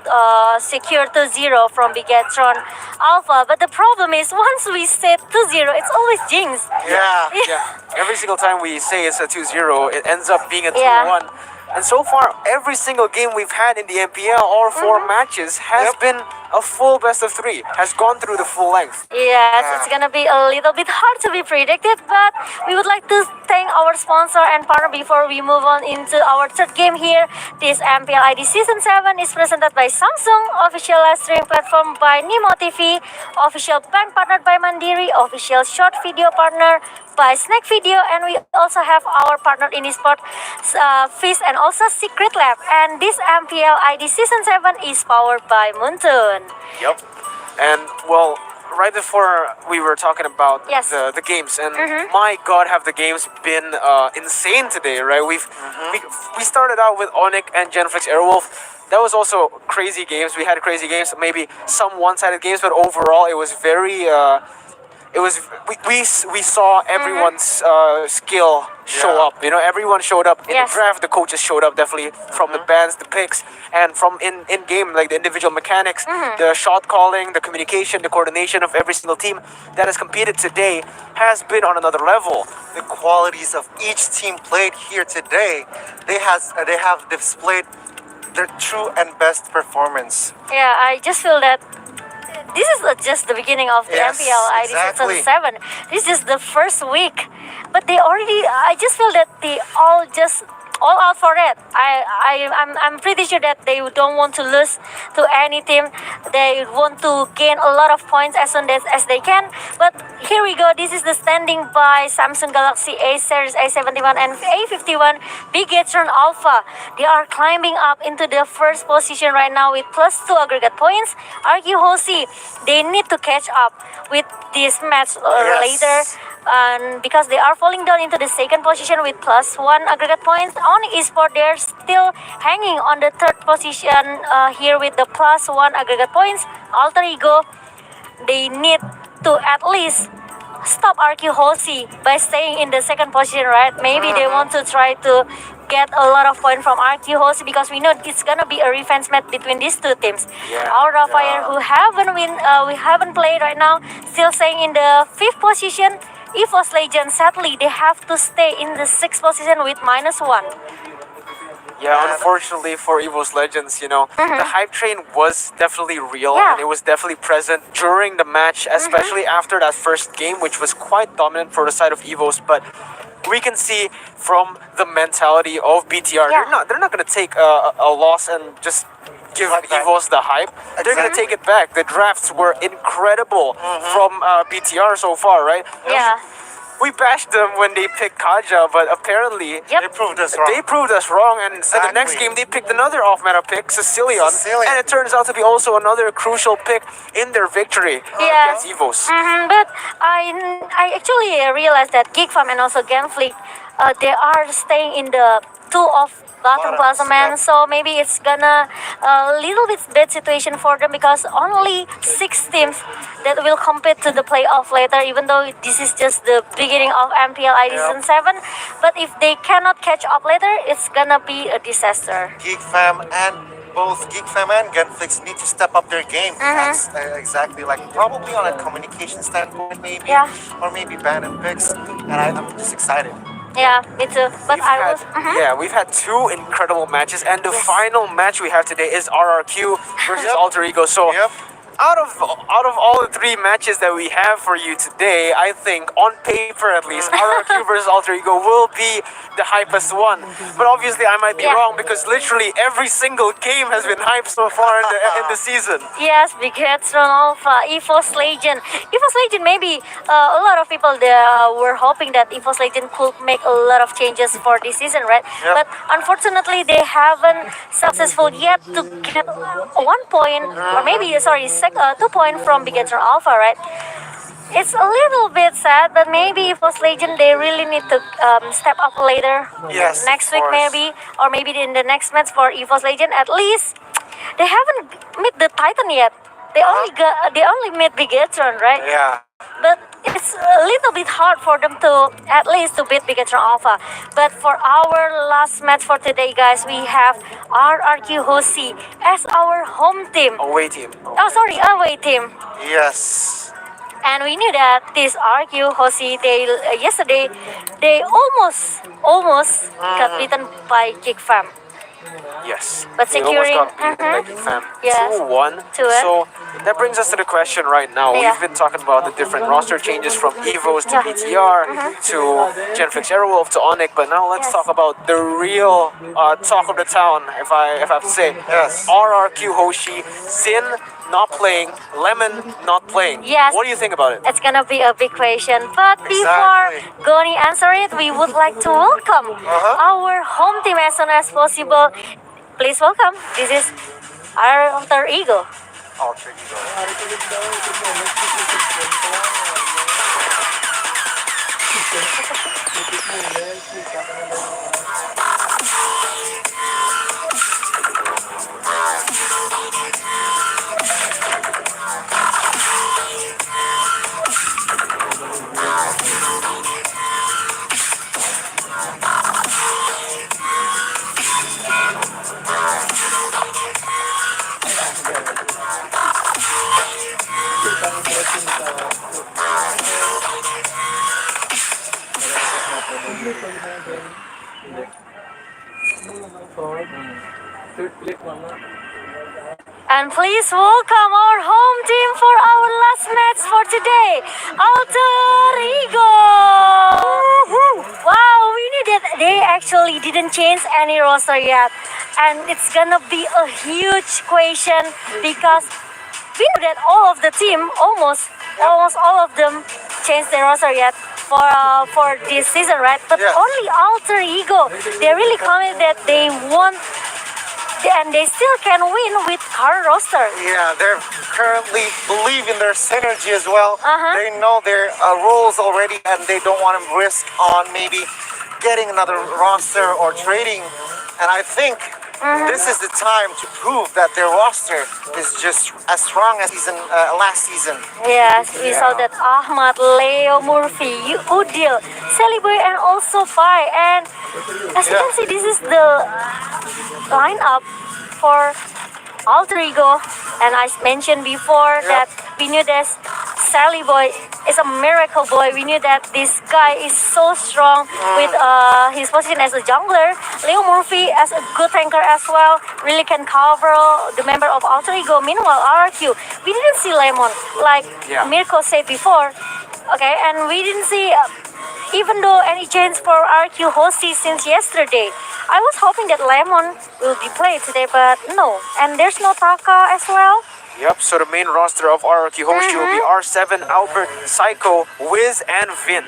[SPEAKER 2] secure 2-0 from Bigetron Alpha, but the problem is once we say 2-0, it's always Jinx.
[SPEAKER 3] Yeah.
[SPEAKER 1] Yeah, every single time we say it's a 2-0, it ends up being a 2-1.
[SPEAKER 2] Yeah.
[SPEAKER 1] And so far, every single game we've had in the MPL, all 4 matches, has been a full best of 3, has gone through the full length.
[SPEAKER 2] Yes, it's gonna be a little bit hard to be predicted, but we would like to thank our sponsor and partner before we move on into our third game here. This MPL-ID Season 7 is presented by Samsung, official live streaming platform by Nimo TV, official bank partnered by Mandiri, official short video partner by Snack Video, and we also have our partner in eSport, Fizz, and also Secret Lab. And this MPL-ID Season 7 is powered by Muntun.
[SPEAKER 1] Yep. And, well, right before we were talking about
[SPEAKER 2] Yes.
[SPEAKER 1] the games, and my god, have the games been insane today, right? We started out with Onyx and Genflix Airwolf. That was also crazy games. We had crazy games, maybe some one-sided games, but overall it was very we saw everyone's skill show up. You know, everyone showed up in
[SPEAKER 2] Yes.
[SPEAKER 1] the draft. The coaches showed up definitely from the bands, the picks, and from in game, like the individual mechanics, the shot calling, the communication, the coordination of every single team that has competed today has been on another level.
[SPEAKER 3] The qualities of each team played here today, they have displayed their true and best performance.
[SPEAKER 2] Yeah, I just feel that this is just the beginning of the
[SPEAKER 3] Yes,
[SPEAKER 2] MPL-ID
[SPEAKER 3] exactly.
[SPEAKER 2] Season 7. This is the first week. But they already, I just feel that they all out for it. I'm pretty sure that they don't want to lose to any team. They want to gain a lot of points as soon as they can. But here we go. This is the standing by Samsung Galaxy A series A71 and A51 Bigetron Alpha. They are climbing up into the first position right now with +2 aggregate points. RQ Hosi, they need to catch up with this match later. And because they are falling down into the second position with +1 aggregate points. On eSport, they're still hanging on the third position here with the +1 aggregate points. Alter Ego, they need to at least stop RQ Hosi by staying in the second position, right? Maybe they want to try to get a lot of points from RQ Hosi because we know it's gonna be a revenge match between these 2 teams. Our Fire, who we haven't played right now, still staying in the 5th position. EVO's Legend, sadly, they have to stay in the 6th position with -1.
[SPEAKER 1] Yeah, unfortunately for EVO's Legends, you know, the hype train was definitely real
[SPEAKER 2] Yeah.
[SPEAKER 1] and it was definitely present during the match, especially after that first game, which was quite dominant for the side of EVO's. But we can see from the mentality of BTR,
[SPEAKER 2] Yeah.
[SPEAKER 1] they're not gonna take a loss and just give
[SPEAKER 3] Like that.
[SPEAKER 1] EVO's the hype. They're gonna take it back. The drafts were incredible from BTR so far, right?
[SPEAKER 2] Yeah.
[SPEAKER 1] We bashed them when they picked Kaja, but apparently
[SPEAKER 2] Yep.
[SPEAKER 3] They proved us wrong.
[SPEAKER 1] they proved us wrong, and in the next
[SPEAKER 3] Exactly.
[SPEAKER 1] game they picked another off-meta pick, Sicilian,
[SPEAKER 3] Sicilian.
[SPEAKER 1] and it turns out to be also another crucial pick in their victory
[SPEAKER 2] Yes.
[SPEAKER 1] against EVOS.
[SPEAKER 2] But I actually realized that Geek Farm and also Genflix, they are staying in the 2 of bottom
[SPEAKER 3] Bottoms,
[SPEAKER 2] classement,
[SPEAKER 3] yep.
[SPEAKER 2] so maybe it's gonna a little bit bad situation for them because only 6 teams that will compete to the playoff later, even though this is just the beginning of MPL-ID Season 7. But if they cannot catch up later, it's gonna be a disaster.
[SPEAKER 3] Geek Fam and both Geek Fam and Genflix need to step up their game. That's exactly, like probably on a communication standpoint, maybe,
[SPEAKER 2] Yeah.
[SPEAKER 3] or maybe ban and picks. And I'm just excited.
[SPEAKER 2] Yeah, me too. But
[SPEAKER 1] We've
[SPEAKER 2] I
[SPEAKER 1] had,
[SPEAKER 2] was.
[SPEAKER 1] yeah, we've had 2 incredible matches, and the final match we have today is RRQ versus Alter Ego. So
[SPEAKER 3] Yep.
[SPEAKER 1] out of all the three matches that we have for you today, I think on paper at least, RRQ versus Alter Ego will be the hypest one. But obviously, I might be
[SPEAKER 2] Yeah.
[SPEAKER 1] wrong because literally every single game has been hyped so far in the season.
[SPEAKER 2] Yes, Bigetron Alpha, EVOS Legend. EVOS Legend, maybe a lot of people were hoping that EVOS Legend could make a lot of changes for this season, right?
[SPEAKER 3] Yep.
[SPEAKER 2] But unfortunately, they haven't successful yet to get 1 point, or maybe, sorry, 2 point from Bigetron Alpha, right? It's a little bit sad, but maybe EVOS Legend, they really need to step up later.
[SPEAKER 3] Yes,
[SPEAKER 2] Next
[SPEAKER 3] of
[SPEAKER 2] week,
[SPEAKER 3] course.
[SPEAKER 2] maybe, or maybe in the next match for EVOS Legend, at least they haven't met the Titan yet. They only met Bigetron, right?
[SPEAKER 3] Yeah.
[SPEAKER 2] But it's a little bit hard for them to at least to beat Bigetron Alpha. But for our last match for today, guys, we have RRQ Hoshi as our home team.
[SPEAKER 1] Away team.
[SPEAKER 2] Oh, sorry, away team.
[SPEAKER 3] Yes.
[SPEAKER 2] And we knew that this RQ Hoshi, yesterday they almost got beaten by Kick Fam.
[SPEAKER 1] Yes.
[SPEAKER 2] But
[SPEAKER 1] They
[SPEAKER 2] securing-
[SPEAKER 1] almost got beaten by
[SPEAKER 2] Mhm.
[SPEAKER 1] Big Fam.
[SPEAKER 2] Yes.
[SPEAKER 1] 2-1.
[SPEAKER 2] 2-1.
[SPEAKER 1] So that brings us to the question right now.
[SPEAKER 2] Yeah.
[SPEAKER 1] We've been talking about the different roster changes from EVOs to
[SPEAKER 2] Yeah.
[SPEAKER 1] BTR to Genflix Airwolf to Onyx, but now let's
[SPEAKER 2] Yes.
[SPEAKER 1] talk about the real talk of the town, if I have to say.
[SPEAKER 3] Yes.
[SPEAKER 1] RRQ Hoshi, Sin not playing, Lemon not playing.
[SPEAKER 2] Yes.
[SPEAKER 1] What do you think about it?
[SPEAKER 2] It's gonna be a big question. But before
[SPEAKER 3] Exactly.
[SPEAKER 2] Goni answer it, we would like to welcome our home team as soon as possible. Please welcome. This is our Alter Ego.
[SPEAKER 3] Alter Ego.
[SPEAKER 2] And please welcome our home team for our last match for today, Alter Ego. Wow, we knew that they actually didn't change any roster yet, and it's gonna be a huge question because we know that all of the team, almost all of them, changed their roster yet for this season, right? But
[SPEAKER 3] Yes.
[SPEAKER 2] only Alter Ego, they really committed that they want. And they still can win with current roster.
[SPEAKER 3] Yeah, they're currently believe in their synergy as well. They know their roles already, and they don't want to risk on maybe getting another roster or trading. And I think this is the time to prove that their roster is just as strong as last season.
[SPEAKER 2] Yes, we saw that Ahmad, Leo, Murphy, Udil, Celiboy, and also Pai. And as you can see, this is the lineup for Alter Ego. And I mentioned before that we knew that Sally Boy is a miracle boy. We knew that this guy is so strong with his position as a jungler. Leo Murphy as a good tanker as well, really can cover the member of Alter Ego. Meanwhile, RRQ, we didn't see Lemon like Mirko said before. Okay, and we didn't see even though any change for RQ Hoshi since yesterday. I was hoping that Lemon will be played today, but no. And there's no Taka as well.
[SPEAKER 1] Yep, so the main roster of RRQ Hoshi will be R7, Albert, Psycho, Wiz, and Vin.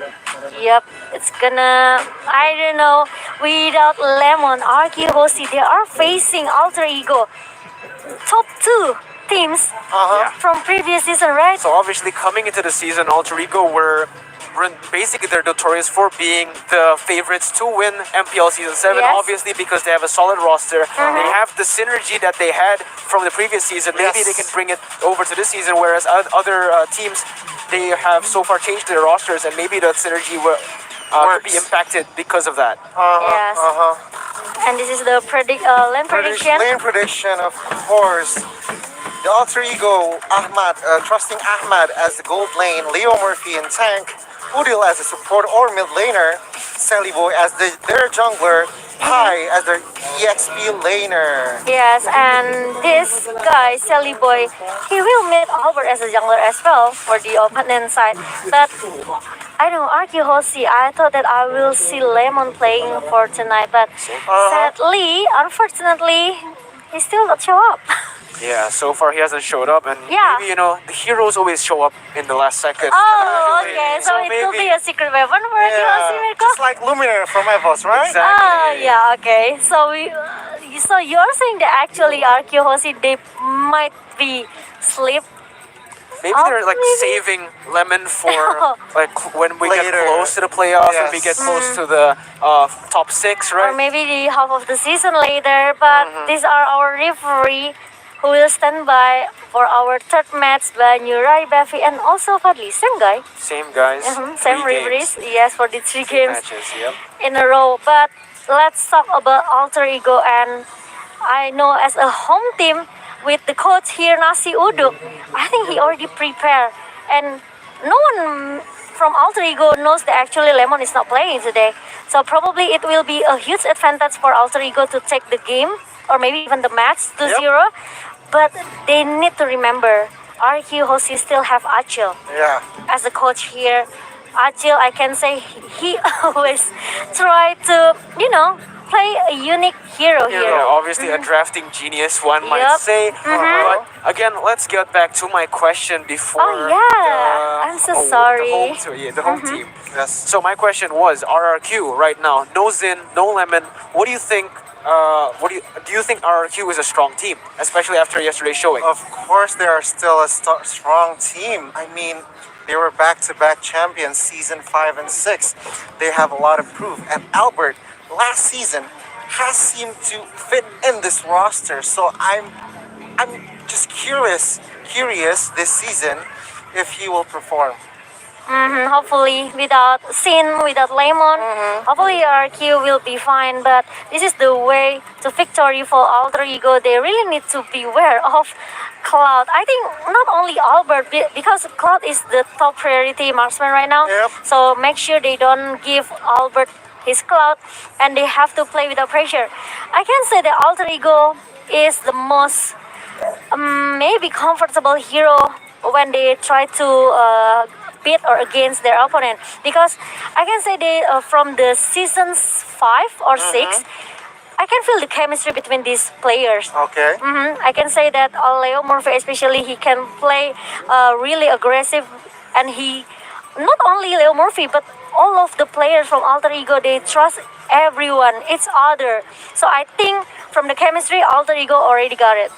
[SPEAKER 2] Yep, it's gonna, I don't know, without Lemon, RQ Hoshi, they are facing Alter Ego. Top 2 teams from previous season, right?
[SPEAKER 1] So obviously coming into the season, Alter Ego were basically they're notorious for being the favorites to win MPL Season 7,
[SPEAKER 2] Yes.
[SPEAKER 1] obviously because they have a solid roster. They have the synergy that they had from the previous season. Maybe they can bring it over to this season, whereas other teams, they have so far changed their rosters, and maybe that synergy will could be impacted because of that.
[SPEAKER 2] Yes. And this is the lane prediction.
[SPEAKER 3] Lane prediction, of course. The Alter Ego, Ahmad, trusting Ahmad as the gold lane, Leo Murphy in tank, Udil as a support or mid laner, Sally Boy as their jungler, Pi as their EXP laner.
[SPEAKER 2] Yes, and this guy, Sally Boy, he will meet Albert as a jungler as well for the opponent side. But I don't know, Arky Hoshi, I thought that I will see Lemon playing for tonight, but sadly, unfortunately, he still not show up.
[SPEAKER 1] Yeah, so far he hasn't showed up, and
[SPEAKER 2] Yeah.
[SPEAKER 1] maybe the heroes always show up in the last second.
[SPEAKER 2] Oh, okay, so it could be
[SPEAKER 1] maybe-
[SPEAKER 2] a secret weapon for Arky Hoshi, Mirko?
[SPEAKER 3] Just like Luminaire from EVOS, right?
[SPEAKER 1] Exactly.
[SPEAKER 2] Oh, yeah, okay. So so you're saying that actually Arky Hoshi, they might be sleep.
[SPEAKER 1] Maybe
[SPEAKER 2] Oh,
[SPEAKER 1] they're like
[SPEAKER 2] maybe.
[SPEAKER 1] saving Lemon for like when we get
[SPEAKER 3] Later.
[SPEAKER 1] close to the playoffs and we get
[SPEAKER 3] Yes.
[SPEAKER 1] close to the top 6,
[SPEAKER 2] Or
[SPEAKER 1] right?
[SPEAKER 2] maybe the half of the season later, but these are our referee who will stand by for our third match by Nurai, Bafi, and also Fadli. Same guy.
[SPEAKER 1] Same guys.
[SPEAKER 2] Same
[SPEAKER 1] 3
[SPEAKER 2] referees.
[SPEAKER 1] games,
[SPEAKER 2] Yes, for the 3 games
[SPEAKER 1] matches. Yep.
[SPEAKER 2] in a row. But let's talk about Alter Ego. And I know as a home team with the coach here, Nasi Uduk, I think he already prepared. And no one from Alter Ego knows that actually Lemon is not playing today. So probably it will be a huge advantage for Alter Ego to take the game or maybe even the match 2-0. But they need to remember, Arky Hoshi still have Achil
[SPEAKER 3] Yeah.
[SPEAKER 2] as a coach here. Achil, I can say he always try to, play a unique hero
[SPEAKER 1] Yeah,
[SPEAKER 2] here.
[SPEAKER 1] obviously a drafting genius, one might
[SPEAKER 2] Yup.
[SPEAKER 1] say. But again, let's get back to my question before.
[SPEAKER 2] Oh, yeah. I'm so sorry.
[SPEAKER 1] The home team. Yes. So my question was RRQ right now. No Zin, no Lemon. What do you think? Do you think RRQ is a strong team, especially after yesterday's showing?
[SPEAKER 3] Of course, they are still a strong team. I mean, they were back-to-back champions season 5 and 6. They have a lot of proof. And Albert, last season, has seemed to fit in this roster. So I'm just curious this season if he will perform.
[SPEAKER 2] Hopefully, without Sin, without Lemon, hopefully RQ will be fine. But this is the way to victory for Alter Ego. They really need to beware of Cloud. I think not only Albert, because Cloud is the top priority marksman right now.
[SPEAKER 3] Yep.
[SPEAKER 2] So make sure they don't give Albert his Cloud, and they have to play without pressure. I can say that Alter Ego is the most maybe comfortable hero when they try to beat or against their opponent, because I can say they from the seasons 5 or 6, I can feel the chemistry between these players.
[SPEAKER 3] Okay.
[SPEAKER 2] I can say that Leo Murphy especially, he can play really aggressive, and he not only Leo Murphy but all of the players from Alter Ego, they trust everyone, each other. So I think from the chemistry, Alter Ego already got it.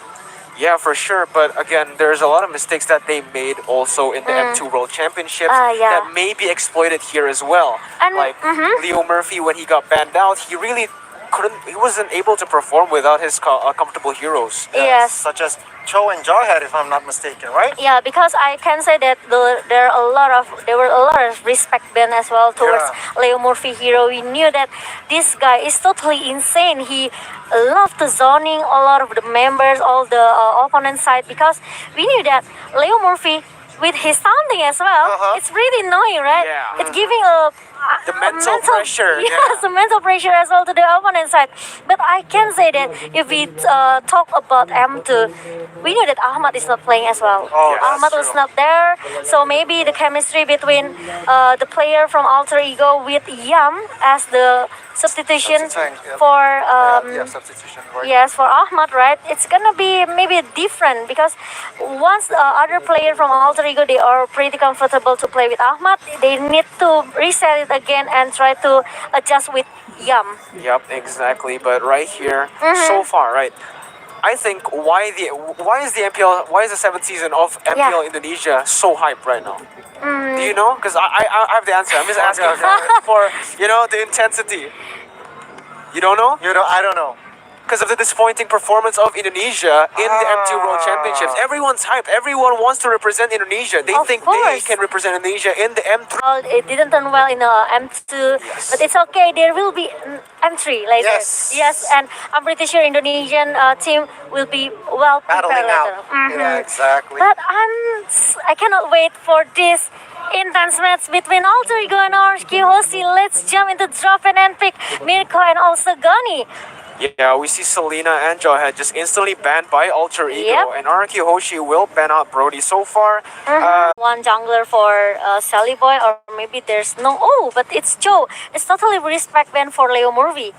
[SPEAKER 1] Yeah, for sure. But again, there's a lot of mistakes that they made also in the M2 World Championships
[SPEAKER 2] Yeah.
[SPEAKER 1] that may be exploited here as well.
[SPEAKER 2] And-
[SPEAKER 1] Like Leo Murphy, when he got banned out, he wasn't able to perform without his comfortable heroes.
[SPEAKER 2] Yes.
[SPEAKER 3] Such as Cho and Jawhead, if I'm not mistaken, right?
[SPEAKER 2] Yeah, because I can say that there were a lot of respect then as well towards Leo Murphy hero. We knew that this guy is totally insane. He loved the zoning a lot of the members, all the opponent side, because we knew that Leo Murphy with his sounding as well, it's really annoying, right?
[SPEAKER 1] Yeah.
[SPEAKER 2] It's giving
[SPEAKER 1] The mental pressure,
[SPEAKER 2] Yes, the mental pressure as well to the opponent side. But I can say that if we talk about M2, we knew that Ahmad is not playing as well.
[SPEAKER 3] Oh, that's
[SPEAKER 2] Ahmad was
[SPEAKER 3] true.
[SPEAKER 2] not there, so maybe the chemistry between the player from Alter Ego with Yam as the substitution
[SPEAKER 3] Substituting, yeah.
[SPEAKER 2] for
[SPEAKER 3] Substitution. Right?
[SPEAKER 2] yes, for Ahmad, right? It's gonna be maybe different, because once the other player from Alter Ego, they are pretty comfortable to play with Ahmad, they need to reset it again and try to adjust with Yam.
[SPEAKER 1] Yep, exactly. But right here, so far, right? I think why is the 7th season of MPL Indonesia so hyped right now? Do you know? Because I have the answer. I'm just asking for the intensity. You don't know?
[SPEAKER 3] I don't know.
[SPEAKER 1] because of the disappointing performance of Indonesia in the M2 World Championships. Everyone's hyped. Everyone wants to represent Indonesia. They
[SPEAKER 2] Of
[SPEAKER 1] think
[SPEAKER 2] course.
[SPEAKER 1] they can represent Indonesia in the M3.
[SPEAKER 2] Well, it didn't turn well in M2, but it's okay. There will be M3 later.
[SPEAKER 3] Yes.
[SPEAKER 2] and I'm pretty sure Indonesian team will be well prepared
[SPEAKER 3] Battling out.
[SPEAKER 2] later. Mhm.
[SPEAKER 3] Yeah, exactly.
[SPEAKER 2] But I cannot wait for this intense match between Alter Ego and RQ Hoshi. Let's jump into drop and pick Mirko and also Gani.
[SPEAKER 1] Yeah, we see Selena and Jawhead just instantly banned by Alter Ego,
[SPEAKER 2] Yep.
[SPEAKER 1] and RQ Hoshi will ban out Brody so far.
[SPEAKER 2] One jungler for Sally Boy, or maybe there's no. Oh, but it's Joe. It's totally respect ban for Leo Murphy.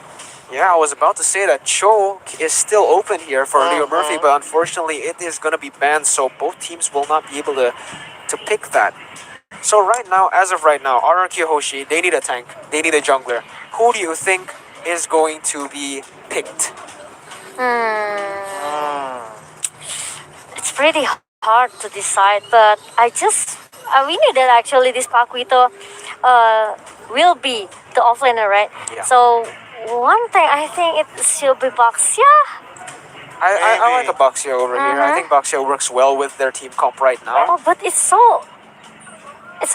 [SPEAKER 1] Yeah, I was about to say that Cho is still open here for Leo Murphy, but unfortunately it is going to be banned, so both teams will not be able to pick that. So right now, as of right now, RRQ Hoshi, they need a tank, they need a jungler. Who do you think is going to be picked?
[SPEAKER 2] It's pretty hard to decide, but we knew that actually this Paquito will be the offlaner, right?
[SPEAKER 1] Yeah.
[SPEAKER 2] So one thing I think it should be Baxia.
[SPEAKER 1] I like a Baxia over here. I think Baxia works well with their team comp right now.
[SPEAKER 2] Oh, but it's so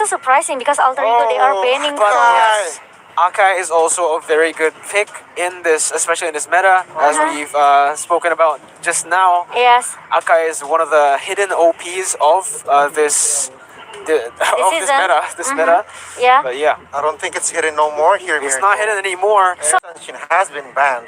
[SPEAKER 2] surprising because Alter Ego they are banning
[SPEAKER 1] But
[SPEAKER 2] for.
[SPEAKER 1] Akai is also a very good pick in this, especially in this meta, as we've spoken about just now.
[SPEAKER 2] Yes.
[SPEAKER 1] Akai is one of the hidden OPs of this
[SPEAKER 2] season.
[SPEAKER 1] meta.
[SPEAKER 2] Yeah.
[SPEAKER 1] But yeah,
[SPEAKER 3] I don't think it's hidden no more here.
[SPEAKER 1] it's not hidden anymore.
[SPEAKER 3] Extension has been banned.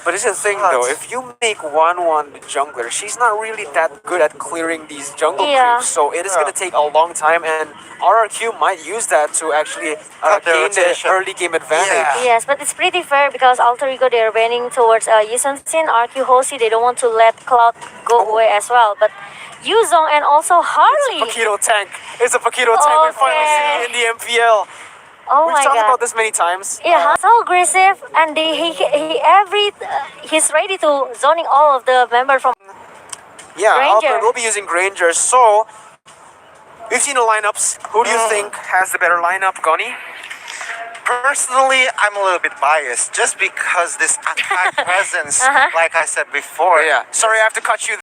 [SPEAKER 1] But this is the thing though, if you make 1-1 the jungler, she's not really that good at clearing these jungle
[SPEAKER 2] Yeah.
[SPEAKER 1] creeps, so it is going to take a long time, and RRQ might use that to actually
[SPEAKER 3] Cut their
[SPEAKER 1] gain the
[SPEAKER 3] rotation.
[SPEAKER 1] early game advantage.
[SPEAKER 3] Yeah.
[SPEAKER 2] Yes, but it's pretty fair because Alter Ego they are banning towards Yisun Sin, RQ Hoshi. They don't want to let Cloud go away as well. But Yuzong and also Harley.
[SPEAKER 1] Paquito tank. It's a Paquito tank we finally see in the MPL.
[SPEAKER 2] Oh
[SPEAKER 1] We've
[SPEAKER 2] my
[SPEAKER 1] talked
[SPEAKER 2] god.
[SPEAKER 1] about this many times.
[SPEAKER 2] Yeah, so aggressive, and he's ready to zoning all of the members from.
[SPEAKER 1] Yeah,
[SPEAKER 2] Granger.
[SPEAKER 1] Alpha will be using Granger. So, we've seen the lineups. Who do you think has the better lineup, Goni?
[SPEAKER 3] Personally, I'm a little bit biased just because this attack presence, like I said before.
[SPEAKER 1] Yeah. Sorry, I have to cut you